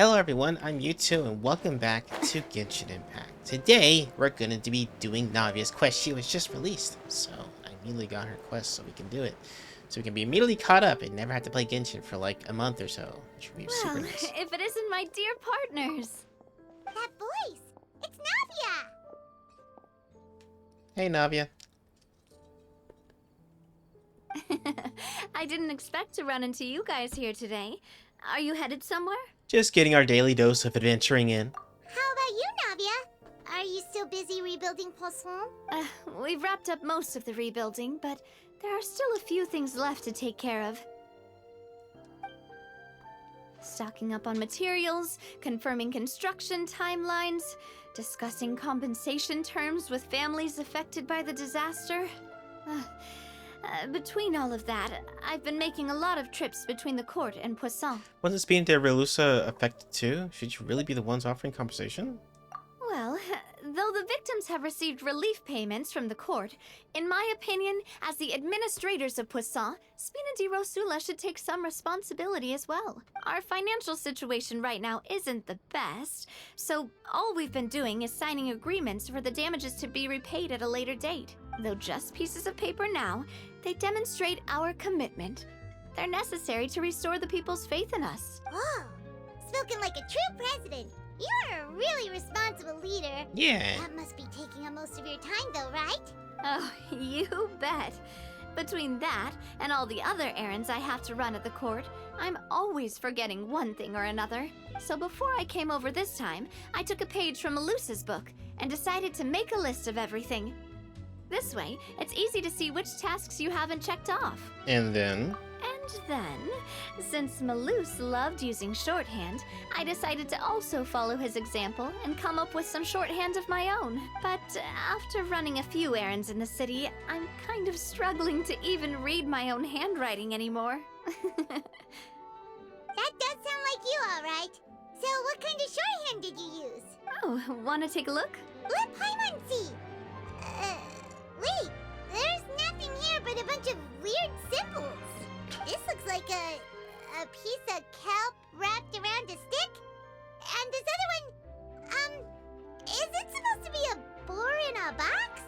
Hello everyone, I'm Mewtwo and welcome back to Genshin Impact. Today, we're going to be doing Navia's quest. She was just released, so I immediately got her quest so we can do it. So we can be immediately caught up and never have to play Genshin for like a month or so, which would be super nice. If it isn't my dear partners. That voice! It's Navia! Hey Navia. I didn't expect to run into you guys here today. Are you headed somewhere? Just getting our daily dose of adventuring in. How about you, Navia? Are you still busy rebuilding Poisson? We've wrapped up most of the rebuilding, but there are still a few things left to take care of. Stocking up on materials, confirming construction timelines, discussing compensation terms with families affected by the disaster. Between all of that, I've been making a lot of trips between the court and Poisson. Wasn't Speed de Relusa affected too? Should you really be the ones offering compensation? Well, though the victims have received relief payments from the court, in my opinion, as the administrators of Poisson, Spina di Rosula should take some responsibility as well. Our financial situation right now isn't the best, so all we've been doing is signing agreements for the damages to be repaid at a later date. Though just pieces of paper now, they demonstrate our commitment. They're necessary to restore the people's faith in us. Oh, spoken like a true president. You're a really responsible leader. Yeah. That must be taking up most of your time though, right? Oh, you bet. Between that and all the other errands I have to run at the court, I'm always forgetting one thing or another. So before I came over this time, I took a page from Melusa's book and decided to make a list of everything. This way, it's easy to see which tasks you haven't checked off. And then? And then, since Melus loved using shorthand, I decided to also follow his example and come up with some shorthand of my own. But after running a few errands in the city, I'm kind of struggling to even read my own handwriting anymore. That does sound like you, alright. So what kind of shorthand did you use? Oh, wanna take a look? Let Paimon see! Wait, there's nothing here but a bunch of weird symbols. This looks like a piece of kelp wrapped around a stick. And this other one, is it supposed to be a boar in a box?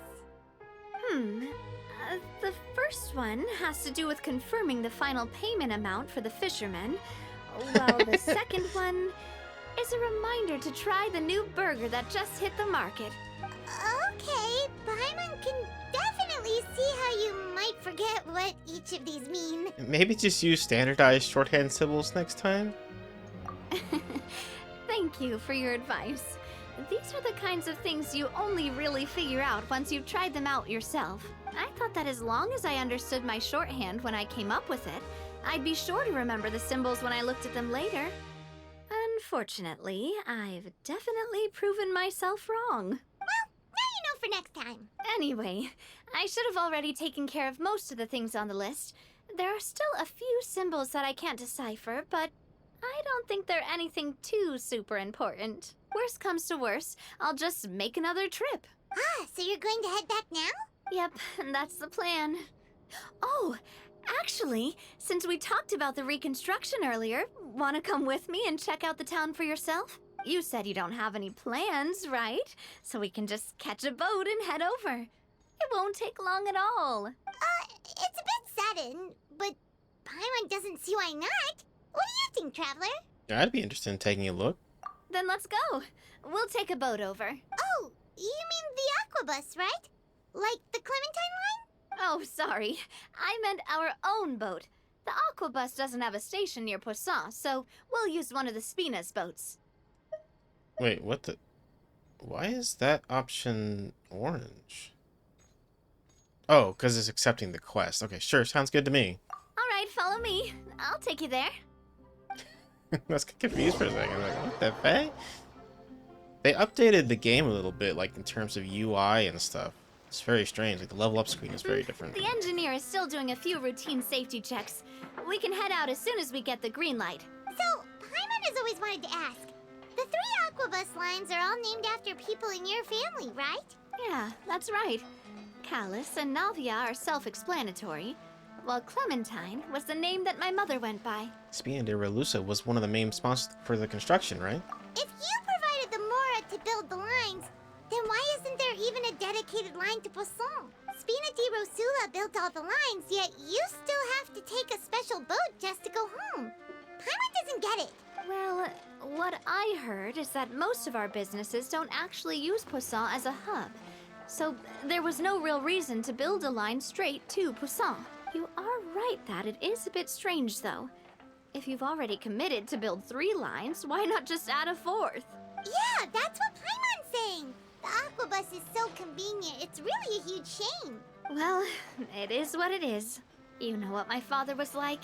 The first one has to do with confirming the final payment amount for the fishermen, while the second one is a reminder to try the new burger that just hit the market. Okay, Paimon can definitely see how you might forget what each of these mean. Maybe just use standardized shorthand symbols next time? Thank you for your advice. These are the kinds of things you only really figure out once you've tried them out yourself. I thought that as long as I understood my shorthand when I came up with it, I'd be sure to remember the symbols when I looked at them later. Unfortunately, I've definitely proven myself wrong. For next time. Anyway, I should have already taken care of most of the things on the list. There are still a few symbols that I can't decipher, but I don't think they're anything too super important. Worst comes to worst, I'll just make another trip. Ah, so you're going to head back now? Yep, that's the plan. Oh, actually, since we talked about the reconstruction earlier, want to come with me and check out the town for yourself? You said you don't have any plans, right? So we can just catch a boat and head over. It won't take long at all. It's a bit sudden, but Paimon doesn't see why not. What do you think, Traveler? Yeah, I'd be interested in taking a look. Then let's go. We'll take a boat over. Oh, you mean the Aquabus, right? Like the Clementine line? Oh, sorry. I meant our own boat. The Aquabus doesn't have a station near Poisson, so we'll use one of the Spina's boats. Wait, what the... Why is that option orange? Oh, because it's accepting the quest. Okay, sure, sounds good to me. All right, follow me. I'll take you there. I was confused for a second. Like, what the heck? They updated the game a little bit, like, in terms of UI and stuff. It's very strange. Like, the level up screen is very different. The engineer is still doing a few routine safety checks. We can head out as soon as we get the green light. So, Paimon has always wanted to ask. The 3 Aquabus lines are all named after people in your family, right? Yeah, that's right. Callus and Navia are self-explanatory. while Clementine was the name that my mother went by. Spina de Relusa was one of the main sponsors for the construction, right? If you provided the Mora to build the lines, then why isn't there even a dedicated line to Poisson? Spina di Rosula built all the lines, yet you still have to take a special boat just to go home. Paimon doesn't get it. Well, what I heard is that most of our businesses don't actually use Poisson as a hub. So there was no real reason to build a line straight to Poisson. You are right that it is a bit strange, though. If you've already committed to build 3 lines, why not just add a 4th? Yeah, that's what Paimon's saying. The aquabus is so convenient, it's really a huge shame. Well, it is what it is. You know what my father was like.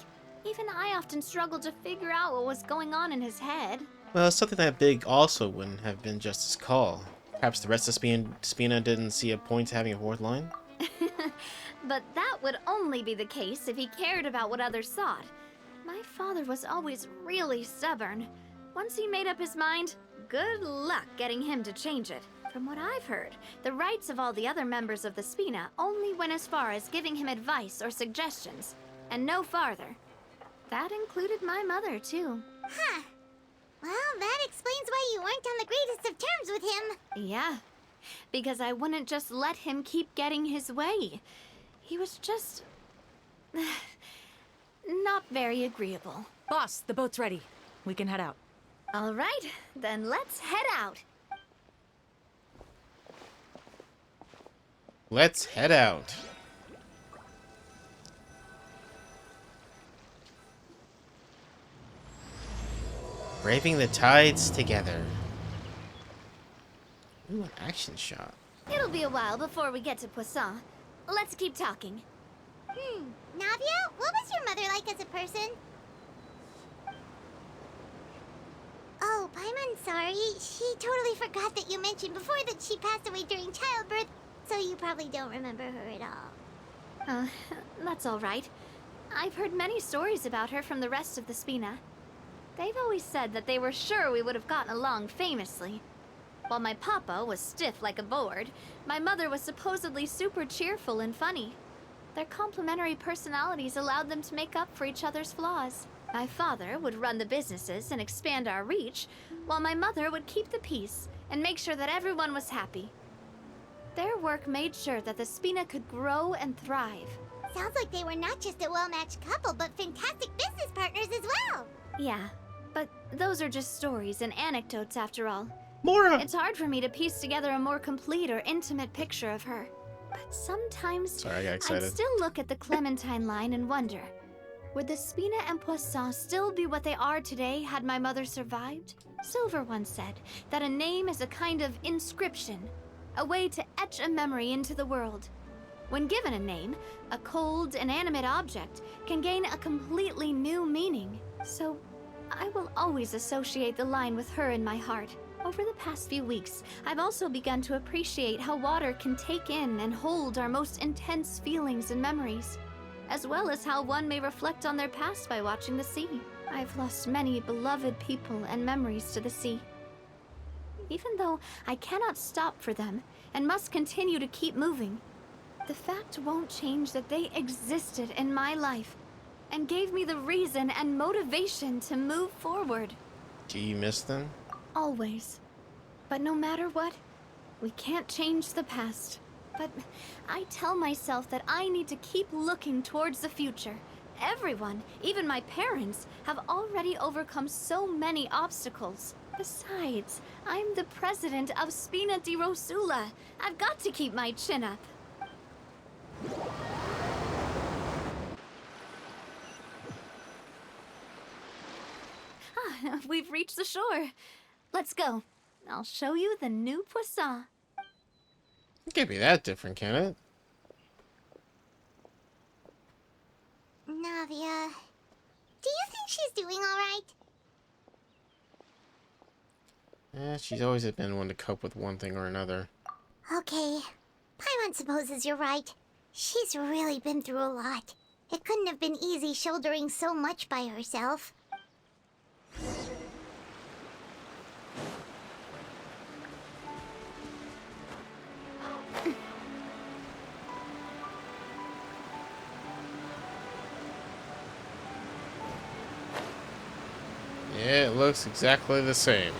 Even I often struggled to figure out what was going on in his head. Well, something that big also wouldn't have been just his call. Perhaps the rest of Spina didn't see a point to having a 4th line? But that would only be the case if he cared about what others thought. My father was always really stubborn. Once he made up his mind, good luck getting him to change it. From what I've heard, the rights of all the other members of the Spina only went as far as giving him advice or suggestions, and no farther. That included my mother, too. Huh. Well, that explains why you weren't on the greatest of terms with him. Yeah, because I wouldn't just let him keep getting his way. He was just... not very agreeable. Boss, the boat's ready. We can head out. All right, then let's head out. Let's head out. Braving the tides together. Ooh, an action shot. It'll be a while before we get to Poisson. Let's keep talking. Navia, what was your mother like as a person? Oh, Paimon's sorry. She totally forgot that you mentioned before that she passed away during childbirth, so you probably don't remember her at all. That's all right. I've heard many stories about her from the rest of the Spina. They've always said that they were sure we would have gotten along famously. While my papa was stiff like a board, my mother was supposedly super cheerful and funny. Their complementary personalities allowed them to make up for each other's flaws. My father would run the businesses and expand our reach, while my mother would keep the peace and make sure that everyone was happy. Their work made sure that the Spina could grow and thrive. Sounds like they were not just a well-matched couple, but fantastic business partners as well. Yeah, but those are just stories and anecdotes after all. Mora! It's hard for me to piece together a more complete or intimate picture of her. But sometimes Sorry, I got I'd excited. still look at the Clementine line and wonder, would the Spina and Poisson still be what they are today had my mother survived? Silver once said that a name is a kind of inscription, a way to etch a memory into the world. When given a name, a cold, inanimate object can gain a completely new meaning. So I will always associate the line with her in my heart. Over the past few weeks, I've also begun to appreciate how water can take in and hold our most intense feelings and memories, as well as how one may reflect on their past by watching the sea. I've lost many beloved people and memories to the sea. Even though I cannot stop for them and must continue to keep moving, the fact won't change that they existed in my life and gave me the reason and motivation to move forward. Do you miss them? Always. But no matter what, we can't change the past. But I tell myself that I need to keep looking towards the future. Everyone, even my parents, have already overcome so many obstacles. Besides, I'm the president of Spina di Rosula. I've got to keep my chin up. We've reached the shore. Let's go. I'll show you the new Poisson. It can't be that different, can it? Navia, do you think she's doing all right? She's always been one to cope with one thing or another. Okay, Paimon supposes you're right. She's really been through a lot. It couldn't have been easy shouldering so much by herself. It looks exactly the same.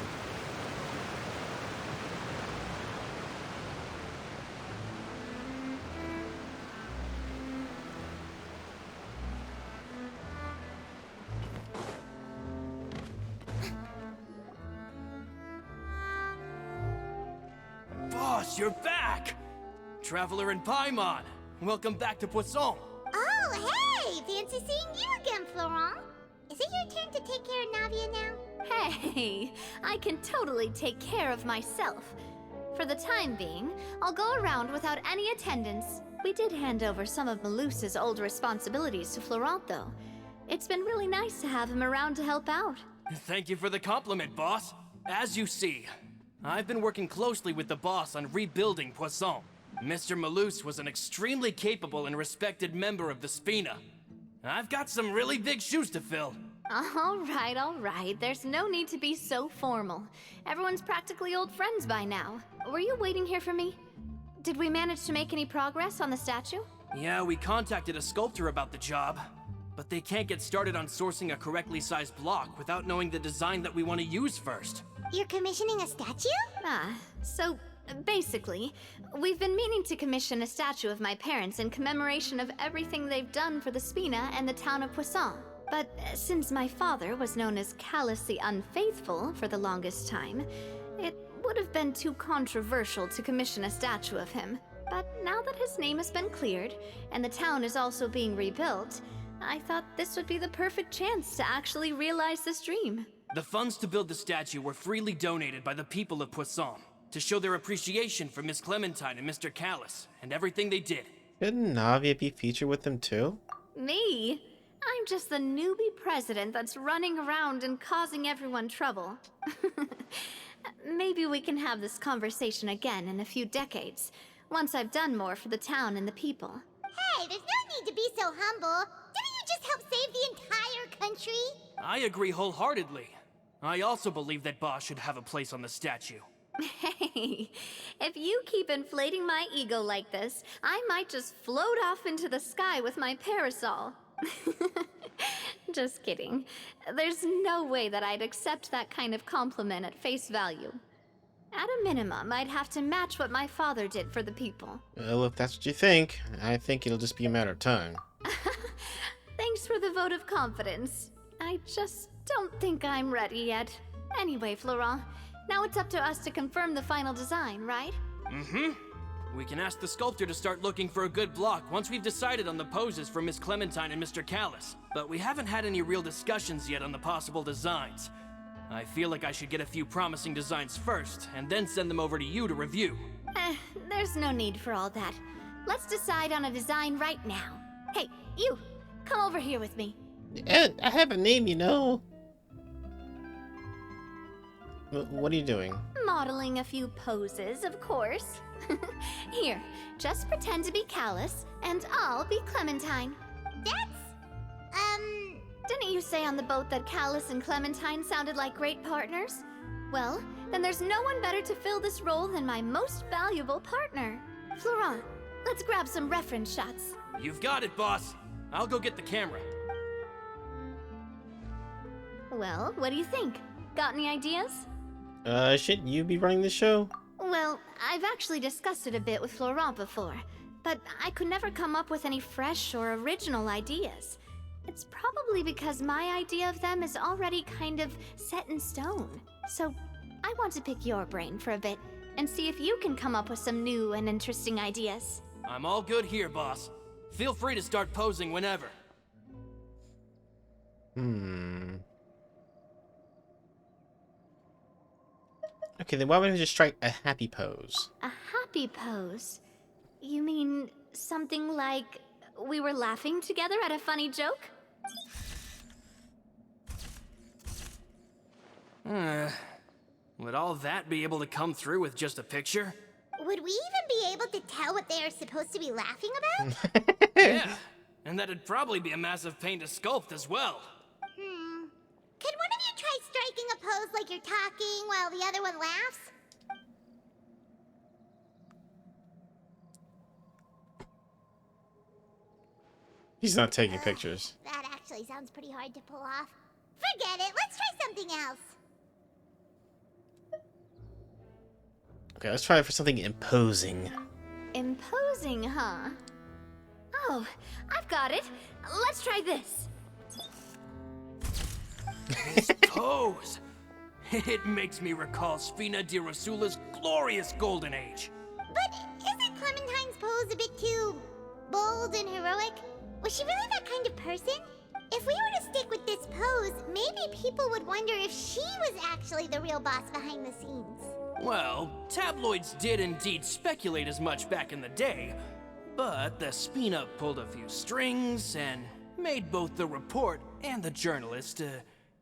Boss, you're back! Traveler and Paimon, welcome back to Poisson. Oh, hey! Fancy seeing you again, Florent. Is it your turn to take care of Navia now? Hey, I can totally take care of myself. For the time being, I'll go around without any attendance. We did hand over some of Malus's old responsibilities to Florent, though. It's been really nice to have him around to help out. Thank you for the compliment, boss. As you see, I've been working closely with the boss on rebuilding Poisson. Mr. Malus was an extremely capable and respected member of the Spina. I've got some really big shoes to fill. All right. There's no need to be so formal. Everyone's practically old friends by now. Were you waiting here for me? Did we manage to make any progress on the statue? Yeah, we contacted a sculptor about the job, but they can't get started on sourcing a correctly sized block without knowing the design that we want to use first. You're commissioning a statue? So basically, we've been meaning to commission a statue of my parents in commemoration of everything they've done for the Spina and the town of Poisson. But since my father was known as Callus the Unfaithful for the longest time, it would have been too controversial to commission a statue of him. But now that his name has been cleared, and the town is also being rebuilt, I thought this would be the perfect chance to actually realize this dream. The funds to build the statue were freely donated by the people of Poisson to show their appreciation for Miss Clementine and Mr. Callus and everything they did. Shouldn't Navia be featured with them too? Me? I'm just the newbie president that's running around and causing everyone trouble. Maybe we can have this conversation again in a few decades, once I've done more for the town and the people. Hey, there's no need to be so humble. Didn't you just help save the entire country? I agree wholeheartedly. I also believe that Boss should have a place on the statue. Hey, if you keep inflating my ego like this, I might just float off into the sky with my parasol. Just kidding. There's no way that I'd accept that kind of compliment at face value. At a minimum, I'd have to match what my father did for the people. Well, if that's what you think, I think it'll just be a matter of time. Thanks for the vote of confidence. I just don't think I'm ready yet. Anyway, Florent, now it's up to us to confirm the final design, right? Mm-hmm. We can ask the sculptor to start looking for a good block once we've decided on the poses for Miss Clementine and Mr. Callus. But we haven't had any real discussions yet on the possible designs. I feel like I should get a few promising designs first, and then send them over to you to review. There's no need for all that. Let's decide on a design right now. Hey, you! Come over here with me. I have a name, you know. What are you doing? Modeling a few poses, of course. Here, just pretend to be Callus, and I'll be Clementine. Didn't you say on the boat that Callus and Clementine sounded like great partners? Well, then there's no one better to fill this role than my most valuable partner. Florent, let's grab some reference shots. You've got it, boss. I'll go get the camera. Well, what do you think? Got any ideas? Shouldn't you be running the show? Well, I've actually discussed it a bit with Florent before, but I could never come up with any fresh or original ideas. It's probably because my idea of them is already kind of set in stone. So, I want to pick your brain for a bit and see if you can come up with some new and interesting ideas. I'm all good here, boss. Feel free to start posing whenever. Okay, then why wouldn't we just strike a happy pose? A happy pose? You mean something like we were laughing together at a funny joke? Would all that be able to come through with just a picture? Would we even be able to tell what they are supposed to be laughing about? Yeah, and that'd probably be a massive pain to sculpt as well. Could one of you try striking a pose like you're talking while the other one laughs? He's not taking pictures. That actually sounds pretty hard to pull off. Forget it. Let's try something else. Okay, let's try for something imposing. Imposing, huh? Oh, I've got it. Let's try this. This pose! It makes me recall Spina di Rosula's glorious golden age. But isn't Clementine's pose a bit too bold and heroic? Was she really that kind of person? If we were to stick with this pose, maybe people would wonder if she was actually the real boss behind the scenes. Well, tabloids did indeed speculate as much back in the day, but the Spina pulled a few strings and made both the report and the journalist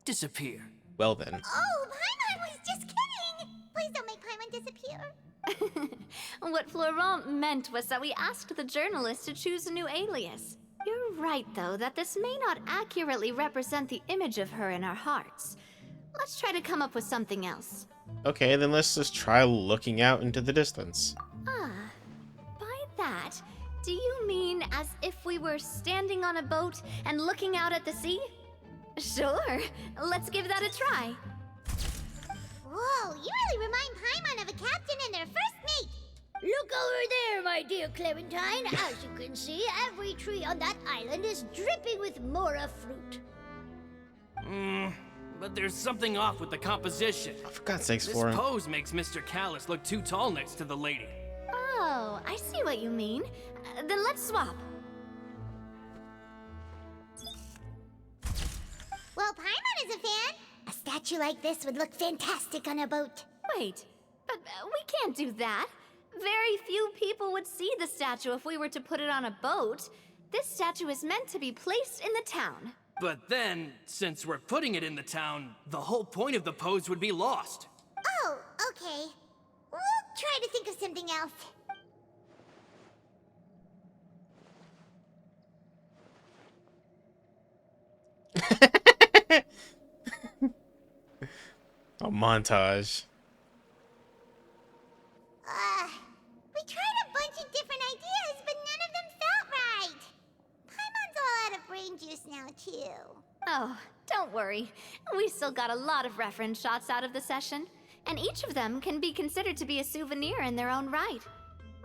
disappear. Well then. Oh, Paimon was just kidding! Please don't make Paimon disappear. What Florent meant was that we asked the journalist to choose a new alias. You're right, though, that this may not accurately represent the image of her in our hearts. Let's try to come up with something else. Okay, then let's just try looking out into the distance. Ah, by that, do you mean as if we were standing on a boat and looking out at the sea? Sure, let's give that a try. Whoa, you really remind Paimon of a captain and their first mate. Look over there, my dear Clementine. As you can see, every tree on that island is dripping with mora fruit. But there's something off with the composition. Oh, for God's sakes, This Flora. pose makes Mr. Callus look too tall next to the lady. Oh, I see what you mean. Then let's swap. Well, Paimon is a fan. A statue like this would look fantastic on a boat. Wait, but we can't do that. Very few people would see the statue if we were to put it on a boat. This statue is meant to be placed in the town. But then, since we're putting it in the town, the whole point of the pose would be lost. Oh, okay. We'll try to think of something else. A montage. We tried a bunch of different ideas, but none of them felt right. Paimon's all out of brain juice now, too. Oh, don't worry. We still got a lot of reference shots out of the session, and each of them can be considered to be a souvenir in their own right.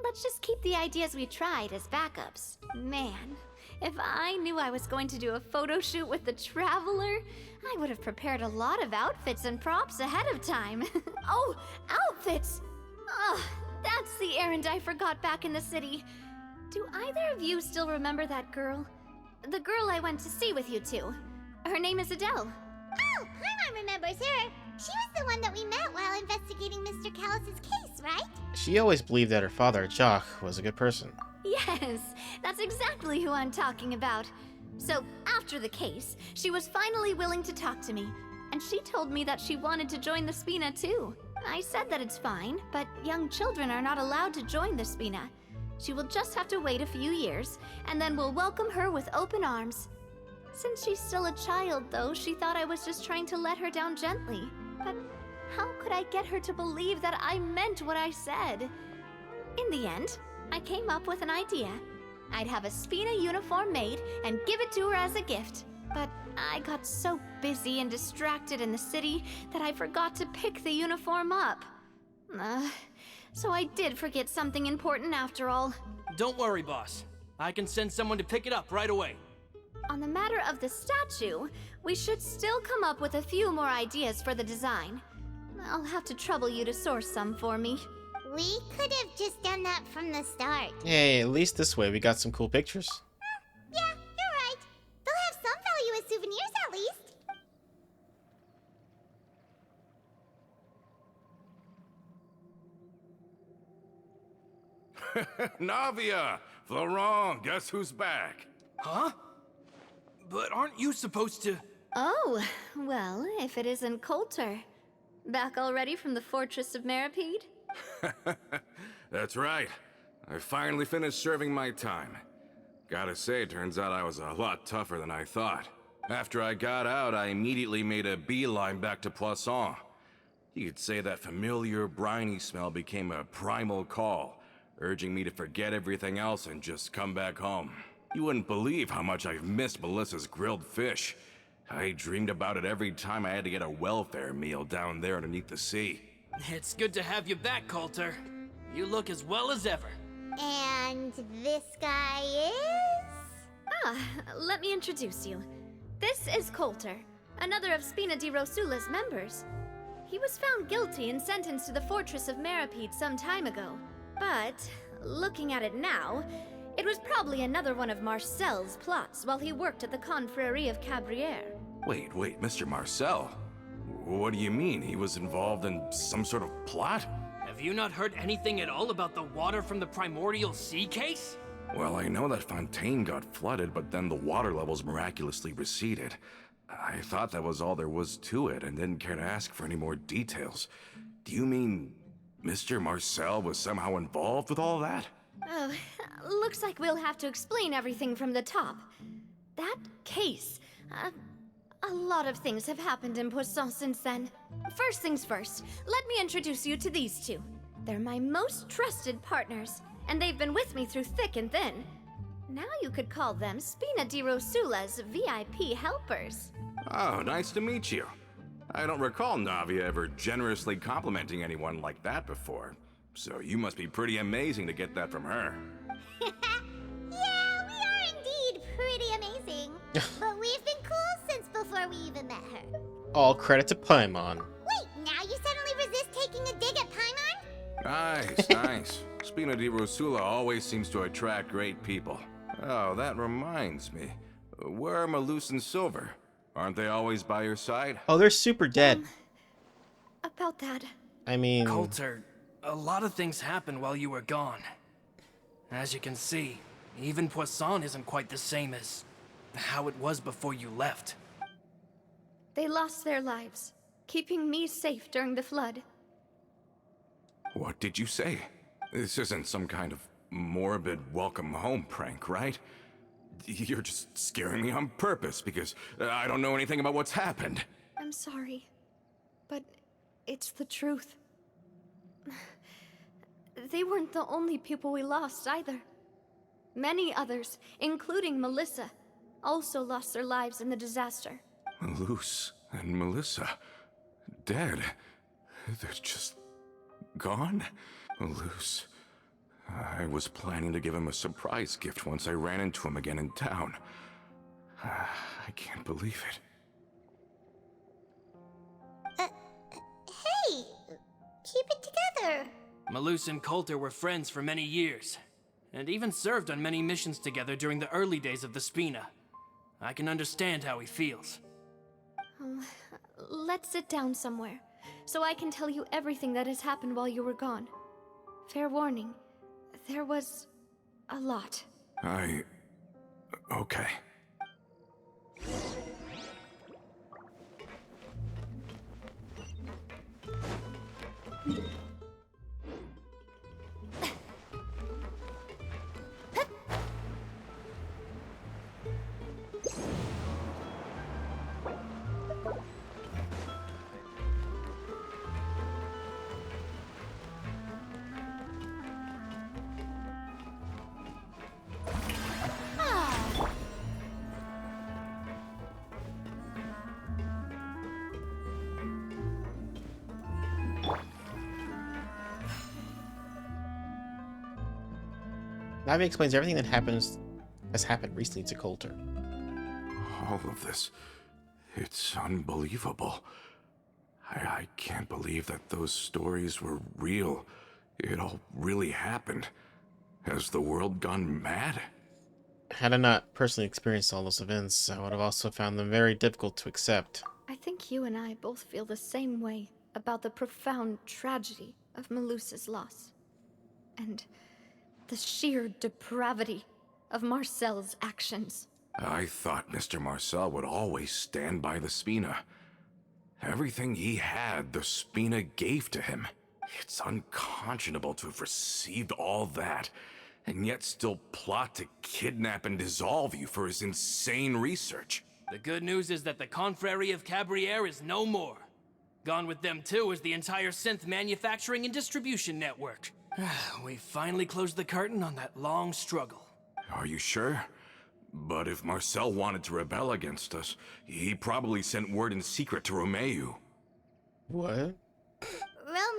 Let's just keep the ideas we tried as backups. Man, if I knew I was going to do a photo shoot with the Traveler, I would have prepared a lot of outfits and props ahead of time. Oh, outfits! Ugh, that's the errand I forgot back in the city. Do either of you still remember that girl? The girl I went to see with you two. Her name is Adele. Oh, Paimon remembers her. She was the one that we met while investigating Mr. Callus's case, right? She always believed that her father, Jock, was a good person. Yes, that's exactly who I'm talking about. So, after the case, she was finally willing to talk to me, and she told me that she wanted to join the Spina too. I said that it's fine, but young children are not allowed to join the Spina. She will just have to wait a few years, and then we'll welcome her with open arms. Since she's still a child, though, she thought I was just trying to let her down gently. But how could I get her to believe that I meant what I said? In the end, I came up with an idea. I'd have a Spina uniform made and give it to her as a gift. But I got so busy and distracted in the city that I forgot to pick the uniform up. So I did forget something important after all. Don't worry, boss. I can send someone to pick it up right away. On the matter of the statue, we should still come up with a few more ideas for the design. I'll have to trouble you to source some for me. We could have just done that from the start. Hey, at least this way we got some cool pictures. Yeah, you're right. They'll have some value as souvenirs at least. Navia! Florent, guess who's back? Huh? But aren't you supposed to... Oh, well, if it isn't Coulter. Back already from the Fortress of Meripede? That's right. I finally finished serving my time. Gotta say, turns out I was a lot tougher than I thought. After I got out, I immediately made a beeline back to Poisson. You could say that familiar, briny smell became a primal call, urging me to forget everything else and just come back home. You wouldn't believe how much I've missed Melissa's grilled fish. I dreamed about it every time I had to get a welfare meal down there underneath the sea. It's good to have you back, Coulter. You look as well as ever. And this guy is? Let me introduce you. This is Coulter, another of Spina di Rosula's members. He was found guilty and sentenced to the Fortress of Meripede some time ago. But, looking at it now, it was probably another one of Marcel's plots while he worked at the Confrérie of Cabrières. Wait, Mr. Marcel? What do you mean? He was involved in some sort of plot? Have you not heard anything at all about the water from the primordial sea case? Well, I know that Fontaine got flooded, but then the water levels miraculously receded. I thought that was all there was to it and didn't care to ask for any more details. Do you mean Mr. Marcel was somehow involved with all that? Oh, looks like we'll have to explain everything from the top. That case, a lot of things have happened in Poisson since then. First things first, let me introduce you to these two. They're my most trusted partners, and they've been with me through thick and thin. Now you could call them Spina di Rosula's VIP helpers. Oh, nice to meet you. I don't recall Navia ever generously complimenting anyone like that before. So you must be pretty amazing to get that from her. Yeah, we are indeed pretty amazing. But we've been cool since before we even met her. All credit to Paimon. Wait, now you suddenly resist taking a dig at Paimon? Nice. Spina di Rosula always seems to attract great people. Oh, that reminds me. Where are Malus and Silver? Aren't they always by your side? Oh, they're super dead. About that. I mean... Coulter, a lot of things happened while you were gone. As you can see, even Poisson isn't quite the same as how it was before you left. They lost their lives, keeping me safe during the flood. What did you say? This isn't some kind of morbid welcome home prank, right? You're just scaring me on purpose because I don't know anything about what's happened. I'm sorry, but it's the truth. They weren't the only people we lost either. Many others, including Melissa, also lost their lives in the disaster. Malus and Melissa, dead. They're just gone? Malus. I was planning to give him a surprise gift once I ran into him again in town. I can't believe it. Hey, keep it together. Malus and Coulter were friends for many years, and even served on many missions together during the early days of the Spina. I can understand how he feels. Let's sit down somewhere, so I can tell you everything that has happened while you were gone. Fair warning, there was a lot. Okay. Navi explains everything that has happened recently to Coulter. All of this, it's unbelievable. I can't believe that those stories were real. It all really happened. Has the world gone mad? Had I not personally experienced all those events, I would have also found them very difficult to accept. I think you and I both feel the same way about the profound tragedy of Melusa's loss. And the sheer depravity of Marcel's actions. I thought Mr. Marcel would always stand by the Spina. Everything he had, the Spina gave to him. It's unconscionable to have received all that, and yet still plot to kidnap and dissolve you for his insane research. The good news is that the Confrérie of Cabrières is no more. Gone with them too is the entire synth manufacturing and distribution network. We finally closed the curtain on that long struggle. Are you sure? But if Marcel wanted to rebel against us, he probably sent word in secret to Romeu. What? Realm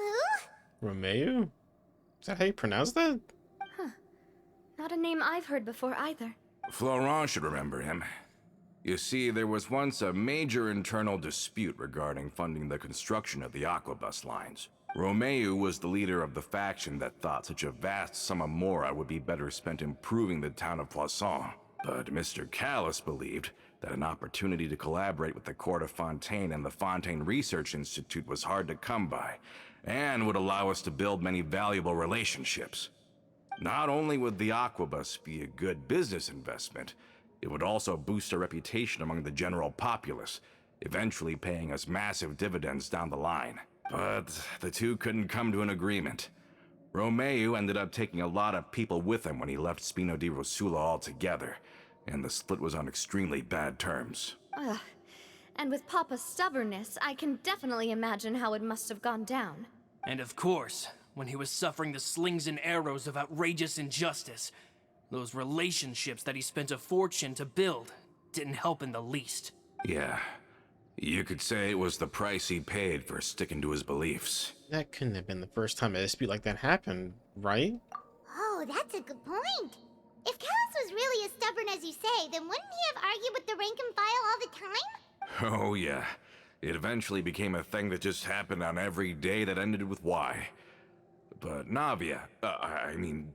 who? Romeu? Is that how you pronounce that? Not a name I've heard before either. Florent should remember him. You see, there was once a major internal dispute regarding funding the construction of the Aquabus lines. Romeu was the leader of the faction that thought such a vast sum of mora would be better spent improving the town of Poisson. But Mr. Callus believed that an opportunity to collaborate with the Court of Fontaine and the Fontaine Research Institute was hard to come by, and would allow us to build many valuable relationships. Not only would the Aquabus be a good business investment, it would also boost our reputation among the general populace, eventually paying us massive dividends down the line. But the two couldn't come to an agreement. Romeu ended up taking a lot of people with him when he left Spino di Rosula altogether, and the split was on extremely bad terms. Ugh. And with Papa's stubbornness, I can definitely imagine how it must have gone down. And of course, when he was suffering the slings and arrows of outrageous injustice, those relationships that he spent a fortune to build didn't help in the least. Yeah, you could say it was the price he paid for sticking to his beliefs. That couldn't have been the first time a dispute like that happened, right? Oh, that's a good point. If Callus was really as stubborn as you say, then wouldn't he have argued with the rank and file all the time? Oh yeah, it eventually became a thing that just happened on every day that ended with Y. But Navia,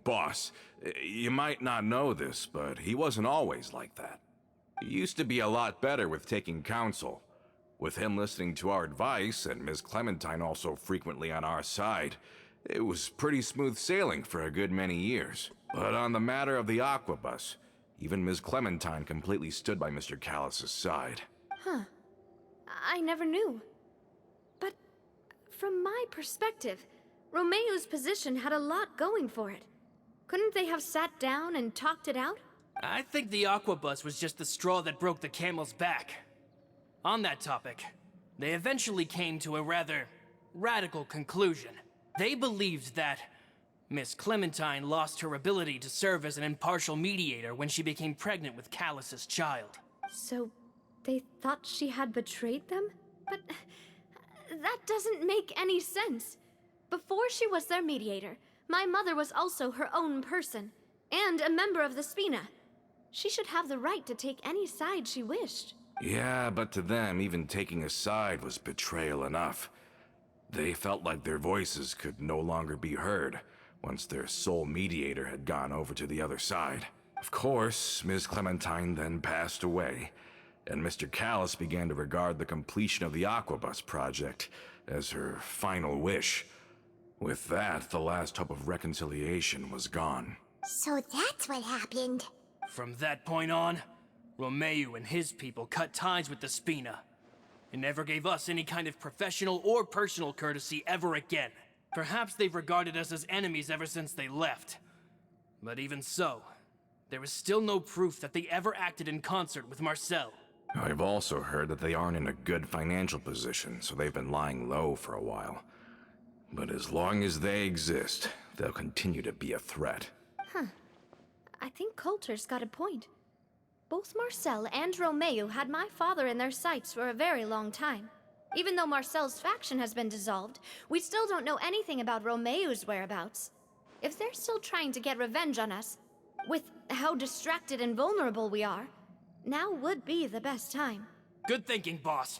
boss, you might not know this, but he wasn't always like that. He used to be a lot better with taking counsel. With him listening to our advice, and Ms. Clementine also frequently on our side, it was pretty smooth sailing for a good many years. But on the matter of the Aquabus, even Ms. Clementine completely stood by Mr. Callus's side. Huh. I never knew. But from my perspective, Romeu's position had a lot going for it. Couldn't they have sat down and talked it out? I think the Aquabus was just the straw that broke the camel's back. On that topic, they eventually came to a rather radical conclusion. They believed that Miss Clementine lost her ability to serve as an impartial mediator when she became pregnant with Callus's child. So they thought she had betrayed them? But that doesn't make any sense. Before she was their mediator, my mother was also her own person, and a member of the Spina. She should have the right to take any side she wished. Yeah, but to them, even taking a side was betrayal enough. They felt like their voices could no longer be heard once their sole mediator had gone over to the other side. Of course, Ms. Clementine then passed away, and Mr. Callus began to regard the completion of the Aquabus project as her final wish. With that, the last hope of reconciliation was gone. So that's what happened. From that point on, Romeu and his people cut ties with the Spina, and never gave us any kind of professional or personal courtesy ever again. Perhaps they've regarded us as enemies ever since they left. But even so, there is still no proof that they ever acted in concert with Marcel. I've also heard that they aren't in a good financial position, so they've been lying low for a while. But as long as they exist, they'll continue to be a threat. I think Coulter's got a point. Both Marcel and Romeu had my father in their sights for a very long time. Even though Marcel's faction has been dissolved, we still don't know anything about Romeu's whereabouts. If they're still trying to get revenge on us, with how distracted and vulnerable we are, now would be the best time. Good thinking, boss.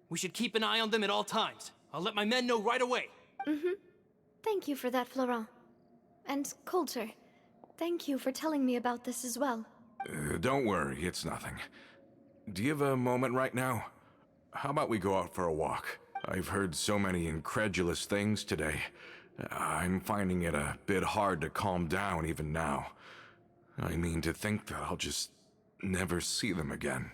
We should keep an eye on them at all times. I'll let my men know right away. Thank you for that, Florent. And Coulter, thank you for telling me about this as well. Don't worry, it's nothing. Do you have a moment right now? How about we go out for a walk? I've heard so many incredulous things today. I'm finding it a bit hard to calm down even now. I mean, to think that I'll just never see them again.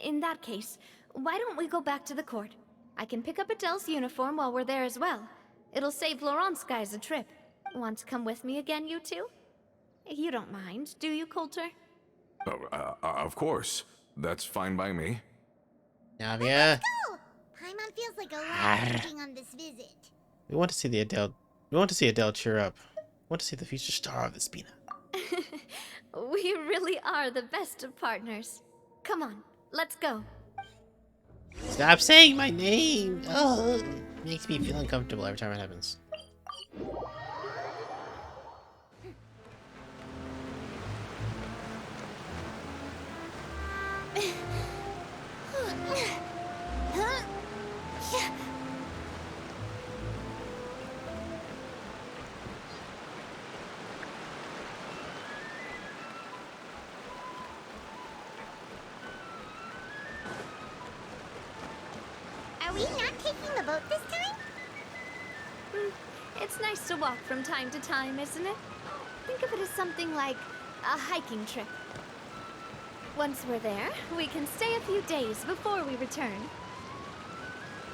In that case, why don't we go back to the court? I can pick up Adele's uniform while we're there as well. It'll save Laurent's guys a trip. Want to come with me again, you two? You don't mind, do you, Coulter? Of course. That's fine by me. Navia, Go! Paimon feels like a lot changing on this visit. we want to see the Adele. We want to see Adele cheer up. We want to see the future star of the Spina. We really are the best of partners. Come on, let's go. Stop saying my name! Oh, it makes me feel uncomfortable every time it happens. Are we not taking the boat this time? It's nice to walk from time to time, isn't it? Think of it as something like a hiking trip. Once we're there, we can stay a few days before we return.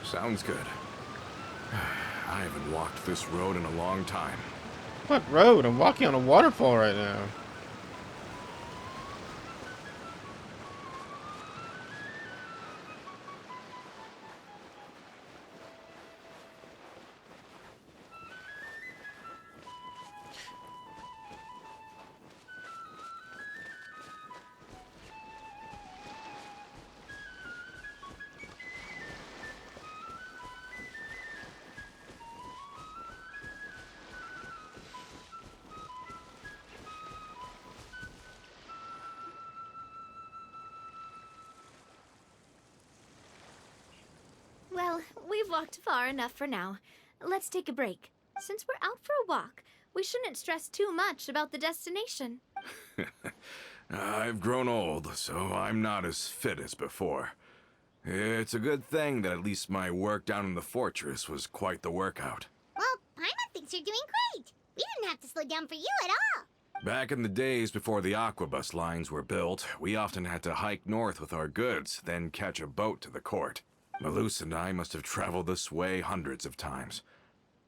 Sounds good. I haven't walked this road in a long time. What road? I'm walking on a waterfall right now. Well, we've walked far enough for now. Let's take a break. Since we're out for a walk, we shouldn't stress too much about the destination. I've grown old, so I'm not as fit as before. It's a good thing that at least my work down in the fortress was quite the workout. Well, Paimon thinks you're doing great. We didn't have to slow down for you at all. Back in the days before the aquabus lines were built, we often had to hike north with our goods, then catch a boat to the court. Malus and I must have traveled this way hundreds of times.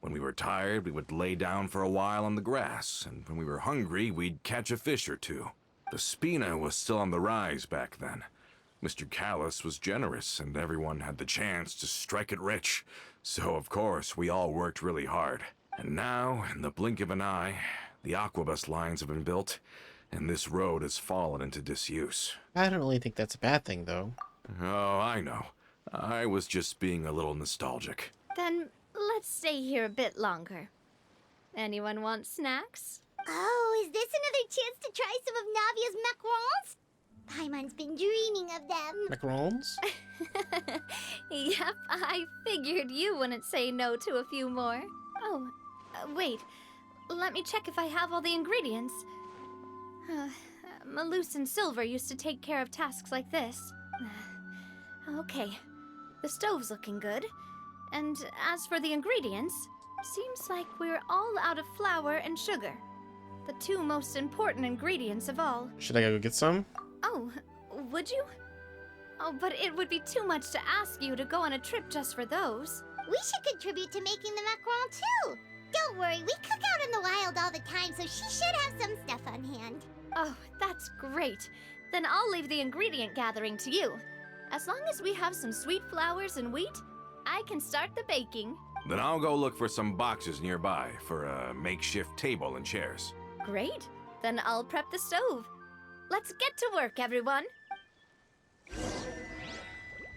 When we were tired, we would lay down for a while on the grass, and when we were hungry, we'd catch a fish or two. The Spina was still on the rise back then. Mr. Callus was generous, and everyone had the chance to strike it rich. So, of course, we all worked really hard. And now, in the blink of an eye, the aquabus lines have been built, and this road has fallen into disuse. I don't really think that's a bad thing, though. Oh, I know. I was just being a little nostalgic. Then let's stay here a bit longer. Anyone want snacks? Oh, is this another chance to try some of Navia's macarons? Paimon's been dreaming of them. Macarons? Yep, I figured you wouldn't say no to a few more. Oh, wait. Let me check if I have all the ingredients. Malus and Silver used to take care of tasks like this. Okay, the stove's looking good. And as for the ingredients, seems like we're all out of flour and sugar. The two most important ingredients of all. Should I go get some? Oh, would you? Oh, but it would be too much to ask you to go on a trip just for those. We should contribute to making the macaron too. Don't worry, we cook out in the wild all the time, so she should have some stuff on hand. Oh, that's great. Then I'll leave the ingredient gathering to you. As long as we have some sweet flours and wheat, I can start the baking. Then I'll go look for some boxes nearby for a makeshift table and chairs. Great. Then I'll prep the stove. Let's get to work, everyone.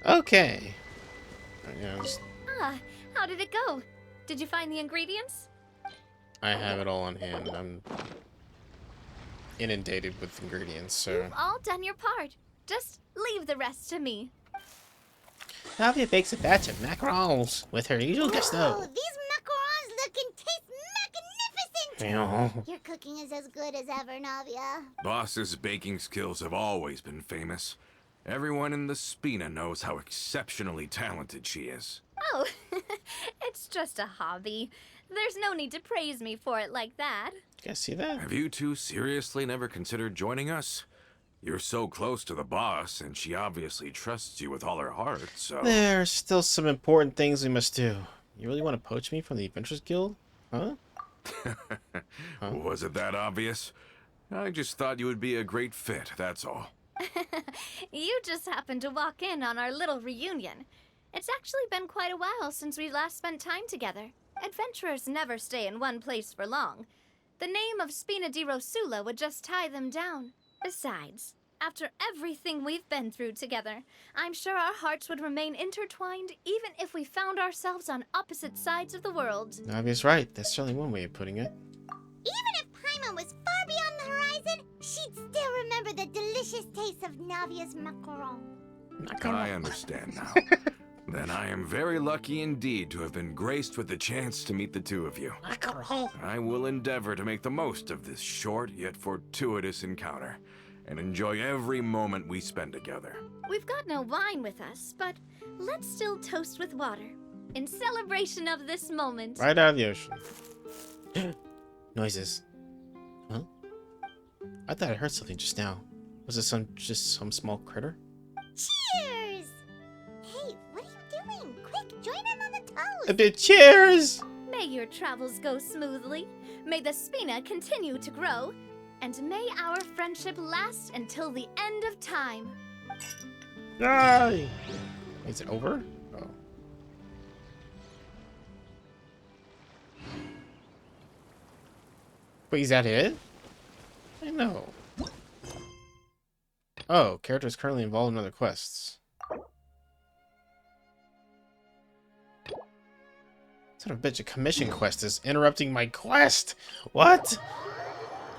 Okay. Yes, How did it go? Did you find the ingredients? I have it all on hand. I'm inundated with ingredients, so... You've all done your part. Just leave the rest to me. Navia bakes a batch of macarons with her usual Oh, gusto. these macarons look and taste magnificent! Your cooking is as good as ever, Navia. Boss's baking skills have always been famous. Everyone in the Spina knows how exceptionally talented she is. Oh, it's just a hobby. There's no need to praise me for it like that. You guys see that? Have you two seriously never considered joining us? You're so close to the boss, and she obviously trusts you with all her heart, so... There are still some important things we must do. You really want to poach me from the Adventurers Guild? Huh? Was it that obvious? I just thought you would be a great fit, that's all. You just happened to walk in on our little reunion. It's actually been quite a while since we last spent time together. Adventurers never stay in one place for long. The name of Spina di Rosula would just tie them down. Besides, after everything we've been through together, I'm sure our hearts would remain intertwined even if we found ourselves on opposite sides of the world. Navia's right. That's certainly one way of putting it. Even if Paimon was far beyond the horizon, she'd still remember the delicious taste of Navia's macaron. I understand now. Then I am very lucky indeed to have been graced with the chance to meet the two of you. I will endeavor to make the most of this short yet fortuitous encounter, and enjoy every moment we spend together. We've got no wine with us, but let's still toast with water, in celebration of this moment. Right out of the ocean. Noises. Huh? I thought I heard something just now. Was it just some small critter? Cheers! Hey, what are you doing? Quick, join in on the toast! A bit cheers! May your travels go smoothly, may the Spina continue to grow, and may our friendship last until the end of time. Yay! Is it over? Oh. Wait, is that it? I know. Oh, characters currently involved in other quests. Son of a bitch, a commission quest is interrupting my quest! What?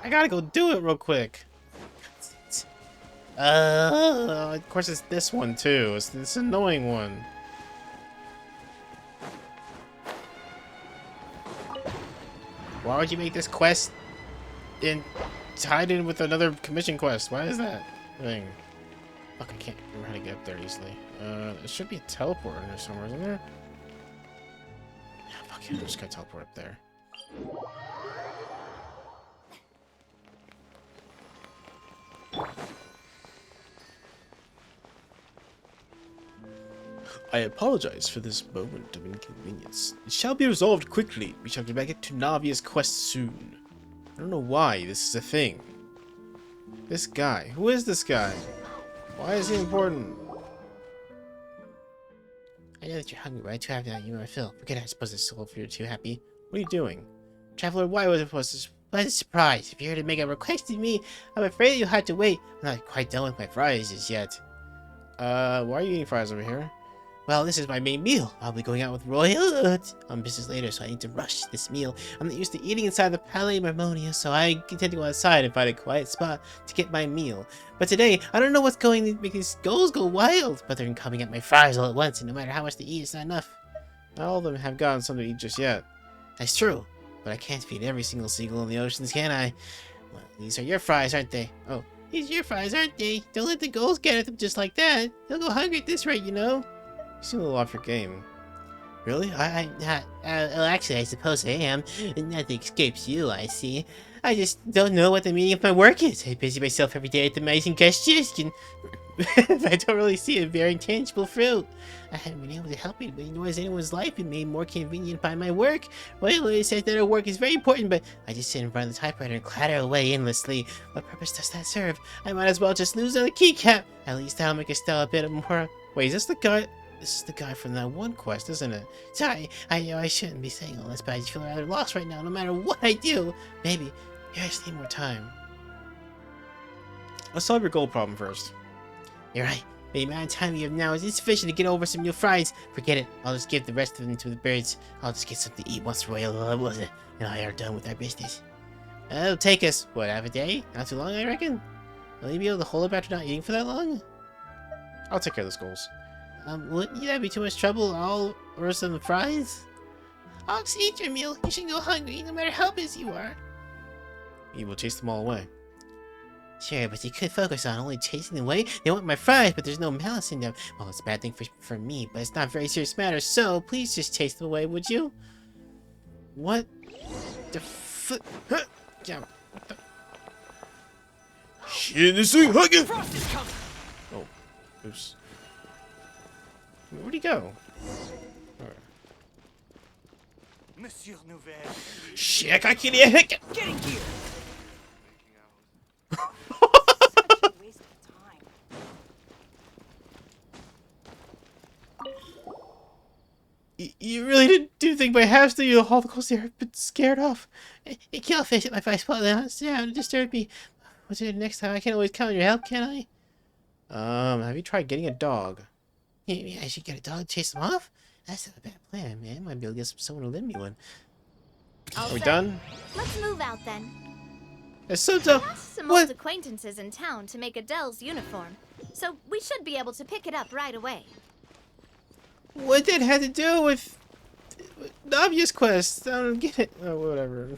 I gotta go do it real quick. Of course it's this one too. It's this annoying one. Why would you make this quest tied in with another commission quest? Why is that thing? Fuck, I can't remember how to get up there easily. There should be a teleport in there somewhere, isn't there? Yeah, fuck it, I'm just gonna teleport up there. I apologize for this moment of inconvenience. It shall be resolved quickly. We shall get back to Navia's quest soon. I don't know why this is a thing. This guy. Who is this guy? Why is he important? I know that you're hungry, but I'm too happy that you are filled. Forget I suppose it's so if you're too happy. What are you doing? Traveler, why was it supposed to... What a surprise. If you're here to make a request of me, I'm afraid you'll have to wait. I'm not quite done with my fries just yet. Why are you eating fries over here? Well, this is my main meal. I'll be going out with Royal on business later, so I need to rush this meal. I'm not used to eating inside the Palais Marmonia, so I tend to go outside and find a quiet spot to get my meal. But today, I don't know what's going to make these gulls go wild, but they're coming at my fries all at once, and no matter how much they eat, it's not enough. Not all of them have gotten something to eat just yet. That's true, but I can't feed every single seagull in the oceans, can I? Well, these are your fries, aren't they? Oh, these are your fries, aren't they? Don't let the gulls get at them just like that. They'll go hungry at this rate, you know? You seem a little off your game. Really? Well, actually, I suppose I am. Nothing escapes you, I see. I just don't know what the meaning of my work is. I busy myself every day optimizing digestion. I don't really see a very tangible fruit. I haven't been able to help anybody, nor has anyone's life been made more convenient by my work. Well, it says that our work is very important, but I just sit in front of the typewriter and clatter away endlessly. What purpose does that serve? I might as well just lose on the keycap. At least that'll make Estelle a bit more... Wait, is this the guy... This is the guy from that one quest, isn't it? Sorry, I know I shouldn't be saying all this, but I just feel rather lost right now, no matter what I do. Maybe you guys need more time. Let's solve your gold problem first. You're right. The amount of time you have now is insufficient to get over some new fries. Forget it. I'll just give the rest of them to the birds. I'll just get something to eat once Royal and I are done with our business. It'll take us, what, half a day? Not too long, I reckon? Will you be able to hold up after not eating for that long? I'll take care of the skulls. Wouldn't that be too much trouble? I'll order some fries? I'll just eat your meal. You shouldn't go hungry, no matter how busy you are. You will chase them all away. Sure, but you could focus on only chasing them away. They want my fries, but there's no malice in them. Well, it's a bad thing for me, but it's not a very serious matter, so please just chase them away, would you? What the fuck? Huh? Yeah, what the... Shit, this thing hugging! Frost is coming! Oh, oops. Where'd he go? Monsieur Nouvelle. Shit, I can't hear. Getting here! You really didn't do anything by half to you. All the calls there have been scared off. You can't face it, my face spot down. Yeah, it disturbed me. What's it next time? I can't always count on your help, can I? Have you tried getting a dog? Yeah, I should get a dog to chase them off? That's not a bad plan, man. Might be able to get someone to lend me one. Are we done? Let's move out then. It's so dumb. I asked some What? old acquaintances in town to make Adele's uniform, so we should be able to pick it up right away. What did it have to do with the obvious quest? I don't get it. Oh, whatever.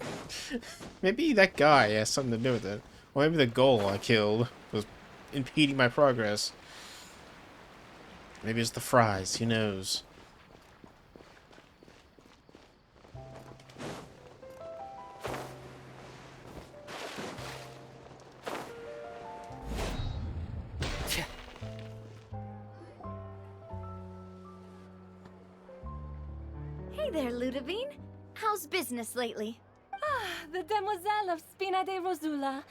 Maybe that guy has something to do with it. Or maybe the goal I killed was impeding my progress. Maybe it's the fries. Who knows? Hey there, Ludovine. How's business lately? The Demoiselle of Spina de Rosula.